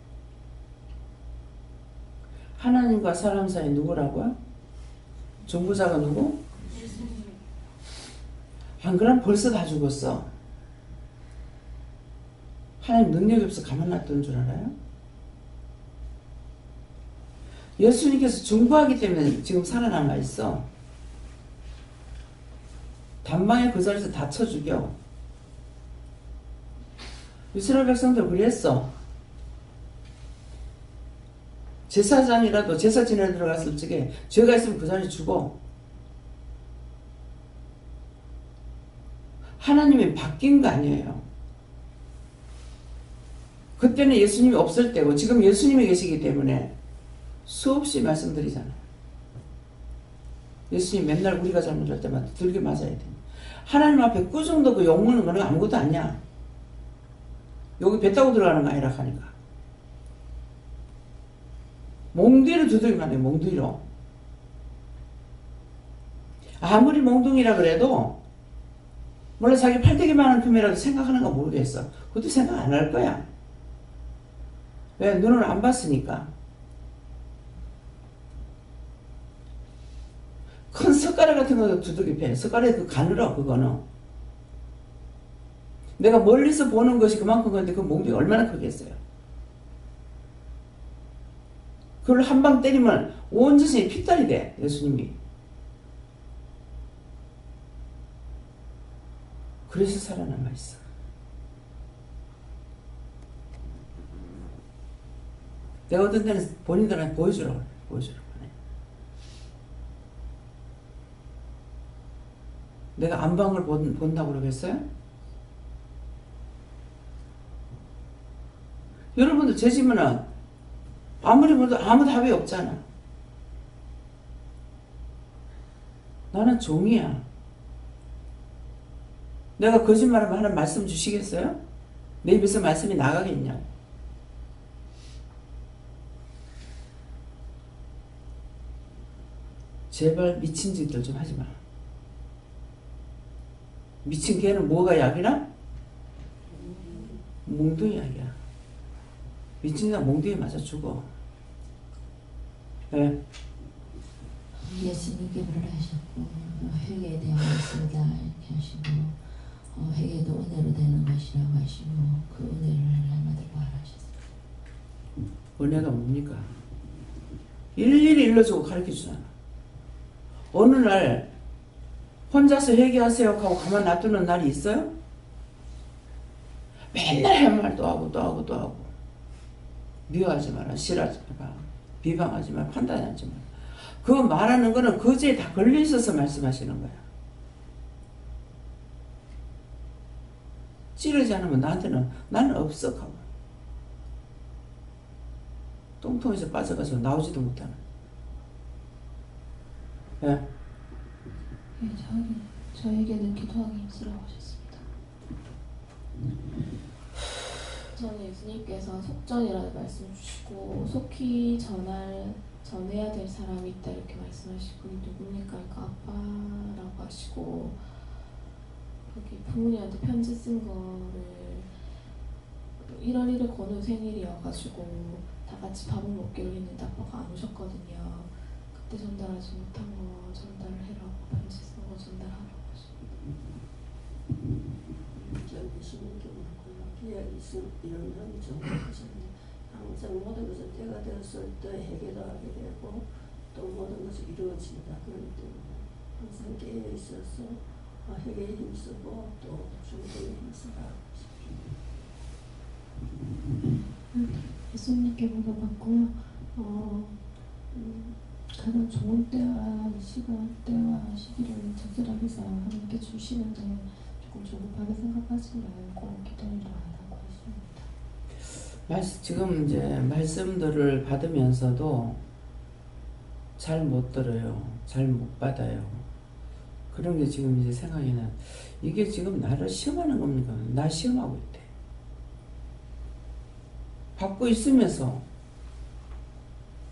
하나님과 사람 사이 누구라고요? 중보자가 누구? 안 그러면 벌써 다 죽었어. 하나님 능력이 없어 가만 놔두는 줄 알아요? 예수님께서 중보하기 때문에 지금 살아남아 있어. 단방에 그 자리에서 다쳐 죽여. 이스라엘 백성들 그랬어. 제사장이라도 제사 지내러 들어갔을 적에 죄가 있으면 그 자리에 죽어. 하나님이 바뀐 거 아니에요. 그때는 예수님이 없을 때고 지금 예수님이 계시기 때문에 수없이 말씀드리잖아요. 예수님 맨날 우리가 잘못할 때마다 들게 맞아야 돼. 하나님 앞에 꾸중도 그 욕먹는 거는 아무것도 아니야. 여기 배 타고 들어가는 거 아니라 하니까. 몽둥이로 두들기만 해. 몽둥이로. 아무리 몽둥이라 그래도 몰라 자기 팔대기만한 틈이라도 생각하는 거 모르겠어. 그것도 생각 안 할 거야. 왜? 눈을 안 봤으니까. 큰 숟가락 같은 거 두들기 패. 숟가락에 그 가늘어 그거는. 내가 멀리서 보는 것이 그만큼 건데 그 몽둥이 얼마나 크겠어요. 그걸 한 방 때리면 온 자신이 핏달이 돼. 예수님이. 그래서 살아남아 있어. 내가 어떤 때는 본인들한테 보여주라고 그래. 보여주라고 그래. 내가 안방을 본다고 그러겠어요? 여러분들 제 집은 아무리 봐도 아무 답이 없잖아. 나는 종이야. 내가 거짓말하면 하는 말씀 주시겠어요? 내 입에서 말씀이 나가겠냐? 제발 미친 짓들 좀 하지 마. 미친 개는 뭐가 약이나? 몽둥이 약이야. 미친 자 몽둥이 맞아 죽어. 네. 예수님께 불하셨고 회개에 대한 말씀을 다 이렇게 하시고 회개도 은혜로 되는 것이라고 하시고 그 은혜를 날마다 구하셨습니다. 은혜가 뭡니까? 일일이 일러주고 가르쳐주잖아. 어느 날 혼자서 회개하세요 하고 가만 놔두는 날이 있어요? 맨날 할 말도 하고 또 하고 또 하고. 미워하지 마라, 싫어하지 마라, 비방하지 마라, 판단하지 마라. 그 말하는 거는 거기에 다 걸려 있어서 말씀하시는 거야. 찌르지 않으면 나한테는 나는 없어 하고. 똥통에서 빠져가지고 나오지도 못하는. 예. 예, 저에게는 기도하기 힘쓰라고 하셨습니다. 저는 예수님께서 속전이라는 말씀 주시고 속히 전해야 될 사람이 있다 이렇게 말씀하시고 누굽니까? 그러니까 아빠라고 하시고 여기 부모님한테 편지 쓴 거를 1월 1일 건우 생일이어가지고 다 같이 밥을 먹기로 했는데 아빠가 안 오셨거든요. 그때 전달하지 못한 거 전달을 해라고 편지 쓴 거 전달하라고 하시고. 예수님께 물었고요. 기약이 이러면 정확하셨네. 항상 모든 것을 때가 되었을 때 해결도 하게 되고 또 모든 것이 이루어진다. 그렇기 때문에 항상 깨어 있어서 해결에 힘쓰고 또 중도에 힘쓰라. 예수님께 물어봤고요. 가장 좋은 때와 시간대와 시기를 적절하게 해서 하나님께 주시는데 조금 조급하게 생각하지 말고 기도를 하라고 하십니다. 지금 이제 말씀들을 받으면서도 잘 못 들어요. 잘 못 받아요. 그런 게 지금 이제 생각이 나. 이게 지금 나를 시험하는 겁니까? 나 시험하고 있대. 받고 있으면서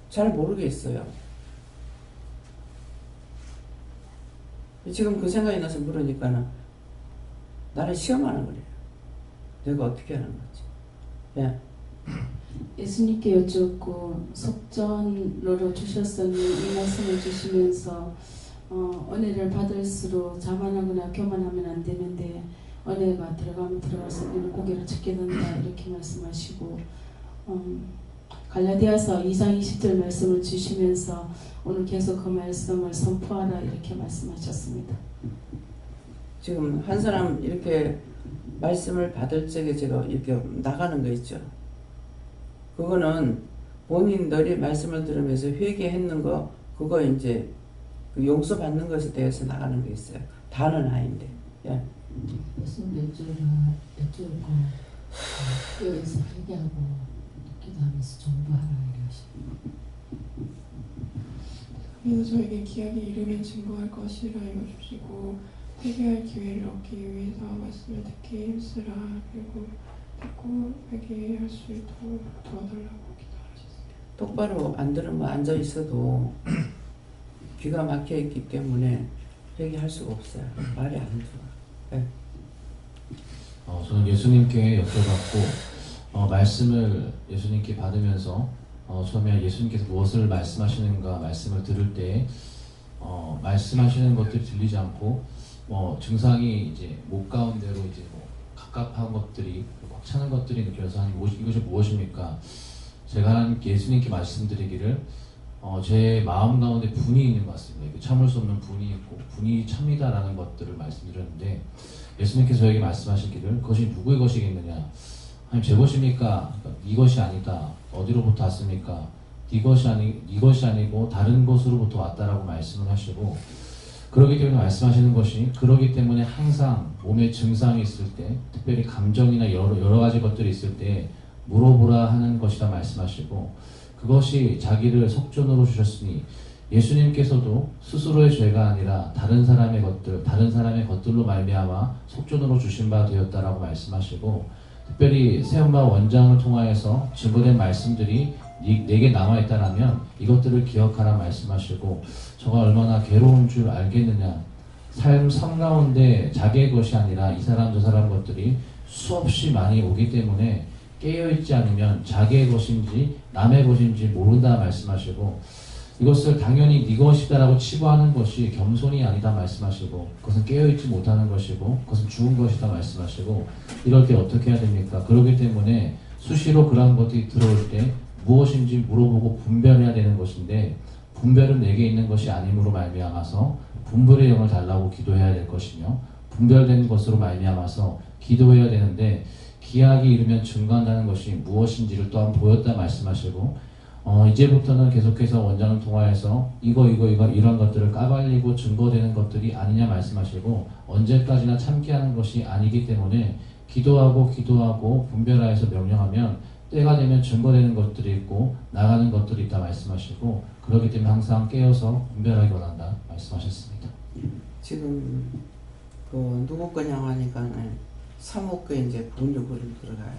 잘 모르겠어요. 지금 그 생각이 나서 물으니까는 나를 시험하는 거래요. 내가 어떻게 하는 거지? 예. 예수님께 여쭙고 속전으로 주셨으니 이 말씀을 주시면서 은혜를 받을수록 자만하거나 교만하면 안 되는데 은혜가 들어가면 들어갈수록 우리는 고개를 적게 된다 이렇게 말씀하시고 갈라디아서 2장 20절 말씀을 주시면서 오늘 계속 그 말씀을 선포하라 이렇게 말씀하셨습니다. 지금 한 사람 이렇게 말씀을 받을 적에 제가 이렇게 나가는 거 있죠. 그거는 본인들이 말씀을 들으면서 회개했는 거 그거 이제 그 용서받는 것에 대해서 나가는 게 있어요. 다는 아닌데. 예. 예수님 여쭈고 여기서 회개하고 기도하면서 전부하라 이러십니다. 그래서 저에게 기약이 이르면 증거할 것이라 읽어주시고 회개할 기회를 얻기 위해서 말씀을 듣기 힘쓰라. 그리고 듣고 회개할 수 있도록 도와달라고 기도하셨습니다. 똑바로 안 들으면 앉아 있어도 귀가 막혀 있기 때문에 회개할 수가 없어요. 말이 안 들어. 네. 저는 예수님께 여쭤봤고 말씀을 예수님께 받으면서 처음에 예수님께서 무엇을 말씀하시는가 말씀을 들을 때 말씀하시는 것들이 들리지 않고 증상이 이제 목 가운데로 이제 갑갑한 것들이 꽉 차는 것들이 느껴서 이것이 무엇입니까? 제가 하나님께 예수님께 말씀드리기를 제 마음 가운데 분이 있는 것 같습니다. 참을 수 없는 분이 있고 분이 찹니다라는 것들을 말씀드렸는데 예수님께서 저에게 말씀하시기를 그것이 누구의 것이겠느냐? 하나님 제 것입니까? 네 것이 아니다. 어디로부터 왔습니까? 네 것이 아니고 다른 곳으로부터 왔다라고 말씀을 하시고 그러기 때문에 말씀하시는 것이 그러기 때문에 항상 몸에 증상이 있을 때 특별히 감정이나 여러 가지 것들이 있을 때 물어보라 하는 것이다 말씀하시고 그것이 자기를 속전으로 주셨으니 예수님께서도 스스로의 죄가 아니라 다른 사람의 것들로 말미암아 속전으로 주신 바 되었다라고 말씀하시고, 특별히 새엄마 원장을 통하여서 증거된 말씀들이 내게 남아있다라면 이것들을 기억하라 말씀하시고, 저가 얼마나 괴로운 줄 알겠느냐. 삶 가운데 자기의 것이 아니라 이 사람 저 사람 것들이 수없이 많이 오기 때문에 깨어있지 않으면 자기의 것인지 남의 것인지 모른다 말씀하시고, 이것을 당연히 네 것이다라고 치부하는 것이 겸손이 아니다 말씀하시고, 그것은 깨어있지 못하는 것이고 그것은 죽은 것이다 말씀하시고, 이럴 때 어떻게 해야 됩니까? 그렇기 때문에 수시로 그러한 것들이 들어올 때 무엇인지 물어보고 분별해야 되는 것인데, 분별은 내게 있는 것이 아님으로 말미암아서 분별의 영을 달라고 기도해야 될 것이며, 분별된 것으로 말미암아서 기도해야 되는데, 기약이 이르면 증거한다는 것이 무엇인지를 또한 보였다 말씀하시고, 이제부터는 계속해서 원장을 통하여서 이런 것들을 까발리고 증거되는 것들이 아니냐 말씀하시고, 언제까지나 참게 하는 것이 아니기 때문에 기도하고 분별하여서 명령하면 때가 되면 증거되는 것들이 있고 나가는 것들이 있다 말씀하시고, 그렇기 때문에 항상 깨어서 분별하기 원한다 말씀하셨습니다. 지금 그 누구 거냐 하니까 사목에 이제 분류글이 들어가요.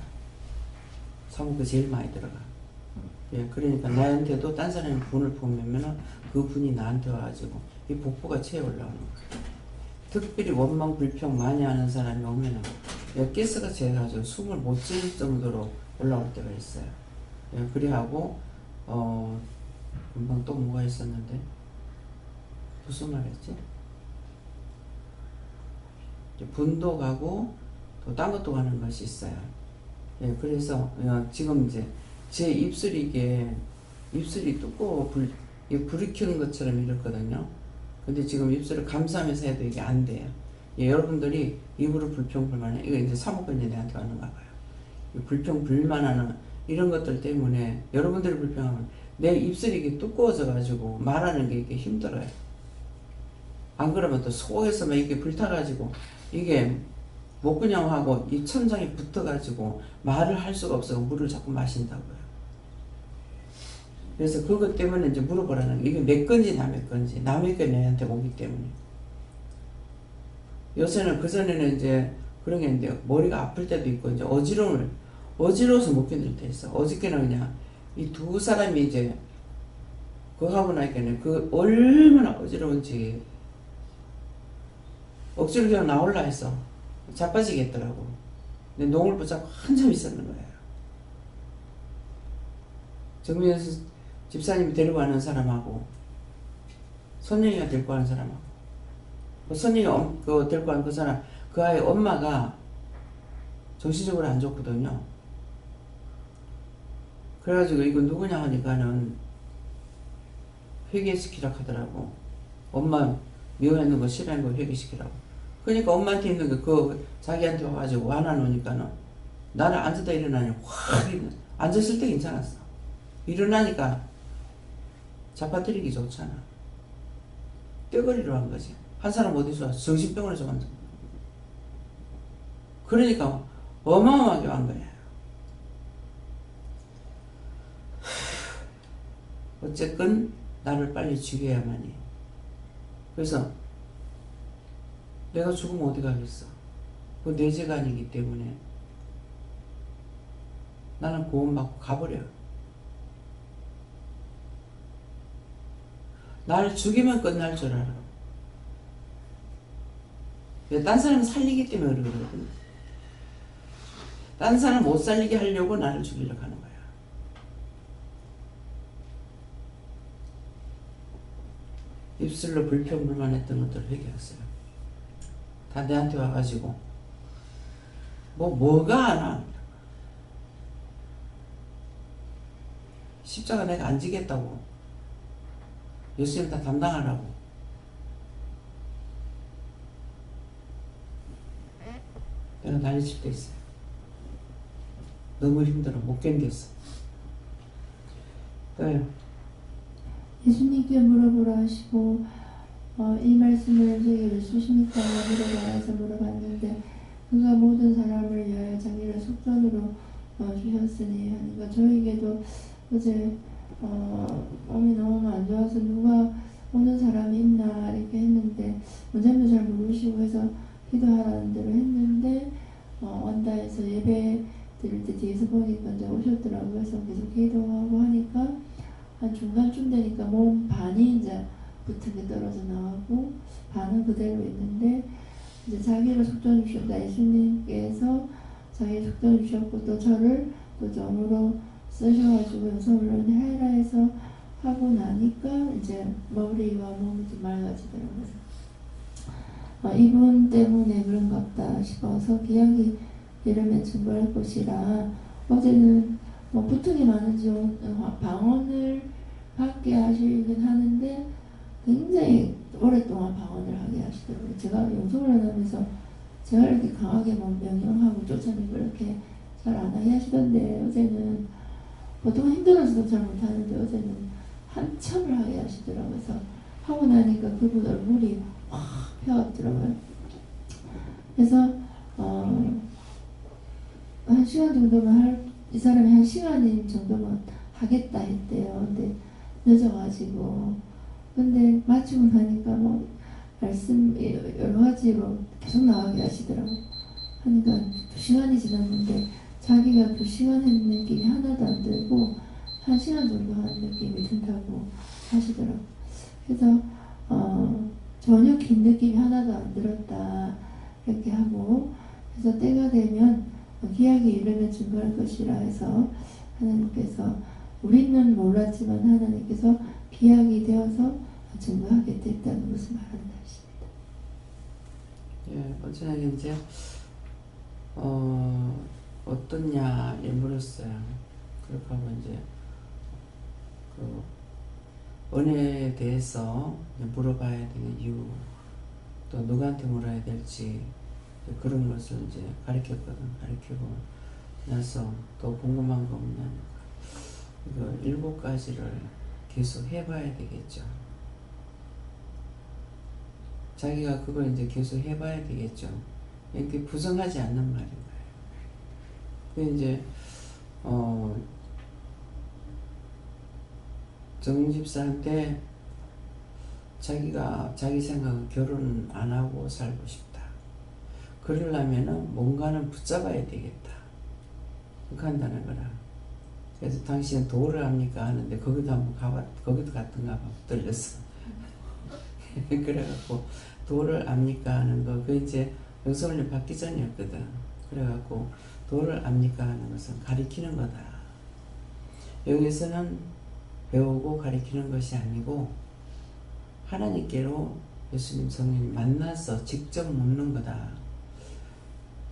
사목에 제일 많이 들어가. 예, 그러니까 나한테도 딴 사람이 분을 보면은 그 분이 나한테 와가지고 이 복부가 채 올라오는 거예요. 특별히 원망 불평 많이 하는 사람이 오면은 가스가 채가지고 숨을 못 쉴 정도로 올라올 때가 있어요. 예, 그래하고 금방 또 뭐가 있었는데 무슨 말했지? 분도 가고 또 딴 것도 가는 것이 있어요. 예, 그래서 지금 이제 제 입술이 두꺼워 불이 켜는 것처럼 이렇거든요. 근데 지금 입술을 감싸면서 해도 이게 안 돼요. 예, 여러분들이 입으로 불평불만해. 이거 이제 사모펀이 내한테 왔는가 봐요. 불평불만하는 이런 것들 때문에 여러분들이 불평하면 내 입술이 이게 두꺼워져 가지고 말하는 게 이게 힘들어요. 안 그러면 또 속에서 막 이게 불타가지고 이게 목구녕하고 이 천장에 붙어가지고 말을 할 수가 없어서 물을 자꾸 마신다고요. 그래서 그것 때문에 이제 물어보라는 게, 이게 내 건지 남의 건지, 남의 게 내한테 오기 때문에. 요새는 그전에는 이제 그런 게 있는데 머리가 아플 때도 있고 이제 어지러워서 못 견딜 때 있어. 어저께는 그냥 이 두 사람이 이제 그거 하고 나니까는 그 얼마나 어지러운지 억지로 그냥 나올라 해서 자빠지겠더라고. 근데 농을 붙잡고 한참 있었는 거예요. 정미연 집사님이 데리고 가는 사람하고 선영이가 데리고 가는 사람하고, 선영이가 데리고 가는 그 사람, 그 아이 엄마가 정신적으로 안 좋거든요. 그래가지고 이거 누구냐 하니까는 회개시키라 하더라고. 엄마 미워했는 거 싫어하는 거 회개시키라고. 그러니까 엄마한테 있는 게 그 자기한테 와가지고 화나 놓으니까는 나는 앉았다 일어나니 확 앉았을 때 괜찮았어. 일어나니까 잡아뜨리기 좋잖아. 떼거리로 한 거지. 한 사람 어디서 왔어? 정신병원에서 왔어. 그러니까 어마어마하게 한 거야. 어쨌건 나를 빨리 죽여야만이. 그래서 내가 죽으면 어디 가겠어? 그거 내 죄가 아니기 때문에 나는 구원받고 가버려. 나를 죽이면 끝날 줄 알아. 딴 사람 살리기 때문에 그러거든. 딴 사람 못 살리게 하려고 나를 죽이려고 하는 거야. 입술로 불평불만했던 것들을 회개했어요. 다 내한테 와가지고 뭐가 안 와. 십자가 내가 안 지겠다고. 예수님 다 담당하라고. 내가 난리칠 때 있어요. 너무 힘들어. 못 견뎠어. 또요. 예수님께 물어보라 하시고 이 말씀을 저에게 왜 주십니까? 물어보라 해서 물어봤는데, 그가 모든 사람을 위하여 자기를 속전으로 주셨으니 하니까, 저에게도 어제 몸이 너무 안 좋아서 누가 오는 사람이 있나 이렇게 했는데 원장도 잘 모르시고 해서 기도하라는 대로 했는데 원다에서 예배 드릴 때 뒤에서 보니까 이제 오셨더라고요. 그래서 계속 기도하고 하니까 한 중간쯤 되니까 몸 반이 이제 붙은 게 떨어져 나오고 반은 그대로 있는데 이제 자기를 속전 주셨다. 예수님께서 자기 속전 주셨고 또 저를 또 점으로 쓰셔가지고 연설을 해라 해서 하고 나니까 이제 머리와 몸이 좀 맑아지더라고요. 이분 때문에 그런가 보다 싶어서 기약이 이러면 증거할 것이라 어제는 뭐 부탁이 많은지 방언을 받게 하시긴 하는데 굉장히 오랫동안 방언을 하게 하시더라고요. 제가 영성을 하면서 제가 이렇게 강하게 뭐 명령하고 쫓아내고 이렇게 잘 안 하게 하시던데 어제는 보통 힘들어서도 잘 못하는데 어제는 한참을 하게 하시더라고요. 그래서 하고 나니까 그분 얼굴이 확 펴왔더라고요. 그래서 1시간 정도만 이 사람이 1시간 정도만 하겠다 했대요. 근데 늦어가지고 근데 마치고 나니까 뭐 말씀 여러 가지로 계속 나가게 하시더라고요. 하니까 2시간이 지났는데 자기가 2시간 했는 느낌이 하나도 안 들고 1시간 정도 하는 느낌이 든다고 하시더라고요. 그래서 전혀 긴 느낌이 하나도 안 들었다 이렇게 하고 그래서 때가 되면 기약이 이르면 증거할 것이라 해서 하나님께서 우리는 몰랐지만 하나님께서 기약이 되어서 증거하게 됐다는 것을 말한다 하십니다. 예, 어제는 이제 어떻냐 물었어요. 그렇게 하면 이제 그 은혜에 대해서 물어봐야 되는 이유, 또 누구한테 물어야 될지 그런 것을 이제 가르쳤거든. 가르치고 나서 또 궁금한 거 없냐. 이거 7가지를 계속 해봐야 되겠죠. 자기가 그걸 이제 계속 해봐야 되겠죠. 이렇게 부정하지 않는 말인 거예요. 그 이제 정집사한테 자기가 자기 생각은 결혼 안 하고 살고 싶다. 그러려면은 뭔가는 붙잡아야 되겠다. 그렇게 한다는 거라. 그래서 당신은 도를 합니까? 하는데 거기도 한번 거기도 갔던가 봐. 떨렸어. 그래갖고 도를 압니까? 하는 거, 그 이제 영성을 받기 전이었거든. 그래갖고 도를 압니까? 하는 것은 가리키는 거다. 여기서는 배우고 가리키는 것이 아니고 하나님께로 예수님 성령이 만나서 직접 묻는 거다.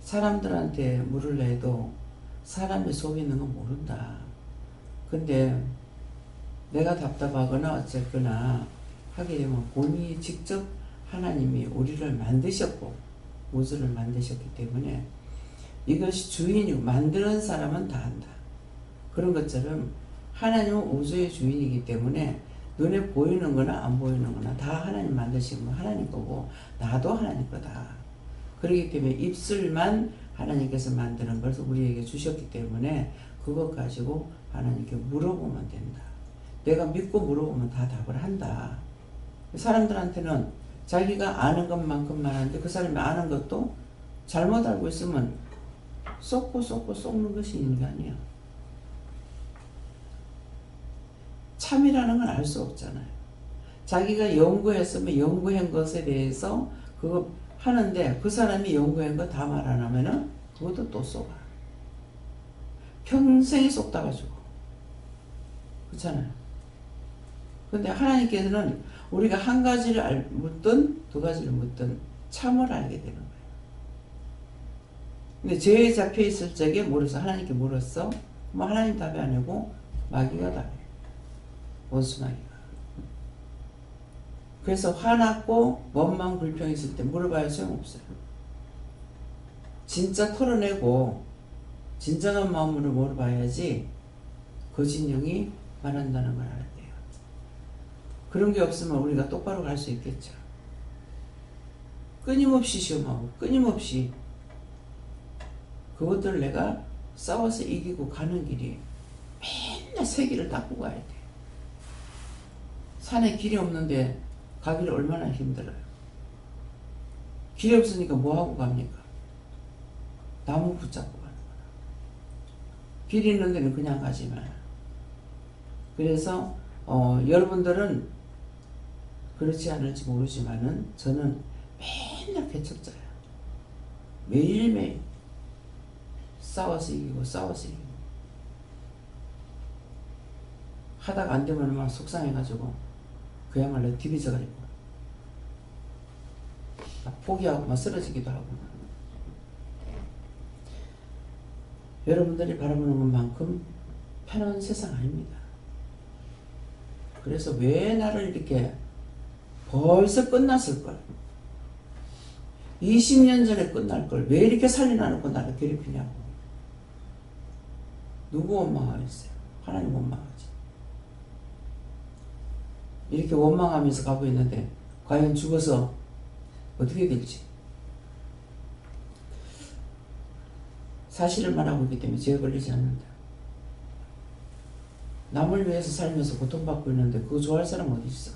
사람들한테 물으려 해도 사람의 속에 있는 건 모른다. 근데 내가 답답하거나 어쨌거나 하게 되면 본인이 직접 하나님이 우리를 만드셨고 우주를 만드셨기 때문에 이것이 주인이고 만드는 사람은 다 한다. 그런 것처럼 하나님은 우주의 주인이기 때문에 눈에 보이는 거나 안 보이는 거나 다 하나님 만드신 건 하나님 거고 나도 하나님 거다. 그렇기 때문에 입술만 하나님께서 만드는 것을 우리에게 주셨기 때문에 그것 가지고 하나님께 물어보면 된다. 내가 믿고 물어보면 다 답을 한다. 사람들한테는 자기가 아는 것만큼만 하는데 그 사람이 아는 것도 잘못 알고 있으면 쏟고 쏟는 것이 인간이야. 참이라는 건 알 수 없잖아요. 자기가 연구했으면 연구한 것에 대해서 그거 하는데 그 사람이 연구한 거 다 말 안 하면은 그것도 또 쏘가. 평생이 쏟다가 죽어. 그렇잖아요. 근데 하나님께서는 우리가 한 가지를 묻든 두 가지를 묻든 참을 알게 되는 거예요. 근데 죄에 잡혀 있을 적에 물어서 하나님께 물었어. 뭐 하나님 답이 아니고 마귀가 답이에요. 원수 마귀가. 그래서 화났고 원망 불평했을 때 물어봐야 소용없어요. 진짜 털어내고 진정한 마음으로 물어봐야지 거짓 영이 말한다는 걸 알아야 돼요. 그런 게 없으면 우리가 똑바로 갈 수 있겠죠. 끊임없이 시험하고 끊임없이 그것들을 내가 싸워서 이기고 가는 길이 맨날 세 길을 닦고 가야 돼. 산에 길이 없는데 가기를 얼마나 힘들어요. 길이 없으니까 뭐하고 갑니까? 나무 붙잡고 가는 거야. 길이 있는 데는 그냥 가지만. 그래서 여러분들은 그렇지 않을지 모르지만은 저는 맨날 개척자야. 매일매일 싸워서 이기고 싸워서 이기고 하다가 안 되면 막 속상해가지고 그야말로 디비져가지고 포기하고 막 쓰러지기도 하고. 여러분들이 바라보는 것만큼 편한 세상 아닙니다. 그래서 왜 나를 이렇게 벌써 끝났을걸, 20년 전에 끝날 걸 왜 이렇게 살려놔놓고 나를 괴롭히냐고. 누구 원망하겠어요? 하나님 원망하지. 이렇게 원망하면서 가고 있는데 과연 죽어서 어떻게 될지. 사실을 말하고 있기 때문에 죄에 걸리지 않는다. 남을 위해서 살면서 고통받고 있는데 그거 좋아할 사람 어디 있어?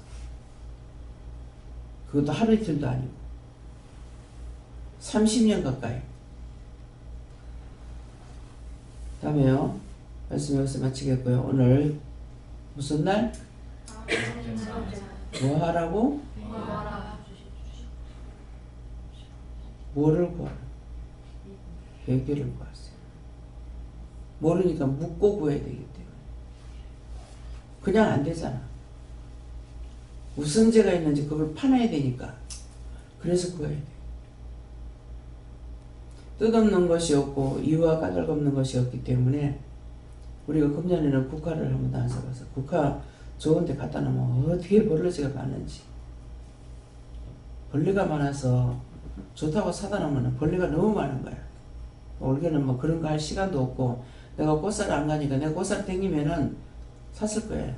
그것도 하루 이틀도 아니고 30년 가까이. 다음에요. 말씀 여기서 마치겠고요. 오늘 무슨 날? 뭐 하라고? 뭐를 구하라? 회개를 구하세요. 모르니까 묻고 구해야 되기 때문에. 그냥 안 되잖아. 무슨 죄가 있는지 그걸 파놔야 되니까. 그래서 구해야 돼. 뜻없는 것이 없고 이유와 까닭없는 것이 없기 때문에 우리가 금년에는 국화를 한 번도 안 사봐서 국화 좋은 데 갖다 놓으면 어떻게 벌레가 많은지. 벌레가 많아서 좋다고 사다 놓으면 벌레가 너무 많은 거야. 올해는 뭐 그런 거 할 시간도 없고 내가 꽃사를 안 가니까 내가 꽃사를 땡기면은 샀을 거예요.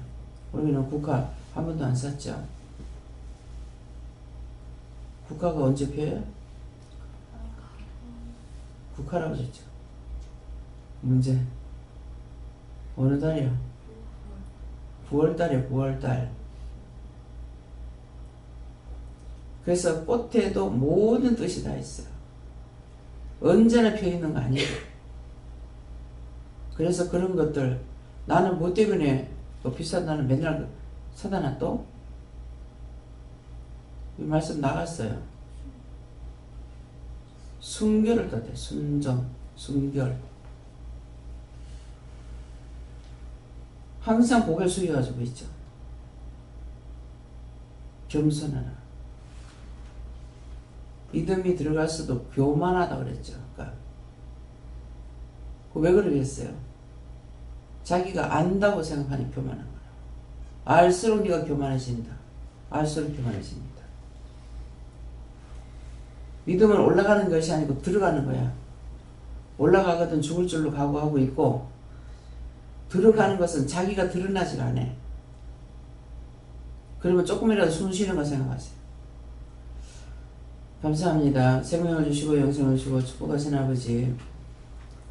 우리는 국화 한 번도 안 샀죠. 국화가 언제 펴요? 국화라고 그랬죠. 문제 어느 달이요? 9월달이요. 9월달. 그래서 꽃에도 모든 뜻이 다 있어요. 언제나 펴있는 거 아니에요. 그래서 그런 것들 나는 뭐 때문에 또 비싼다는 맨날 사다 놔. 이 말씀 나갔어요. 순결을 더 돼. 순정, 순결. 항상 고개를 숙여가지고 있죠. 겸손하나. 믿음이 들어갈수도 교만하다 그랬죠. 그러니까 왜 그러겠어요? 자기가 안다고 생각하니 교만한 거야. 알수록 네가 교만해진다. 알수록 교만해집니다. 믿음은 올라가는 것이 아니고 들어가는 거야. 올라가거든 죽을 줄로 각오하고 있고 들어가는 것은 자기가 드러나질 않아. 그러면 조금이라도 숨 쉬는 거 생각하세요. 감사합니다. 생명을 주시고 영생을 주시고 축복하신 아버지,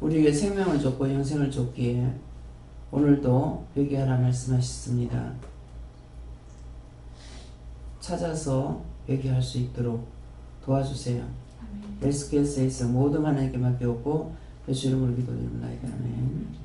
우리에게 생명을 줬고 영생을 줬기에 오늘도 회개하라 말씀하셨습니다. 찾아서 회개할 수 있도록 도와주세요. 예수께서 모든 하나님께 맡겨오고 예수 이름으로 기도드립니다. 아멘.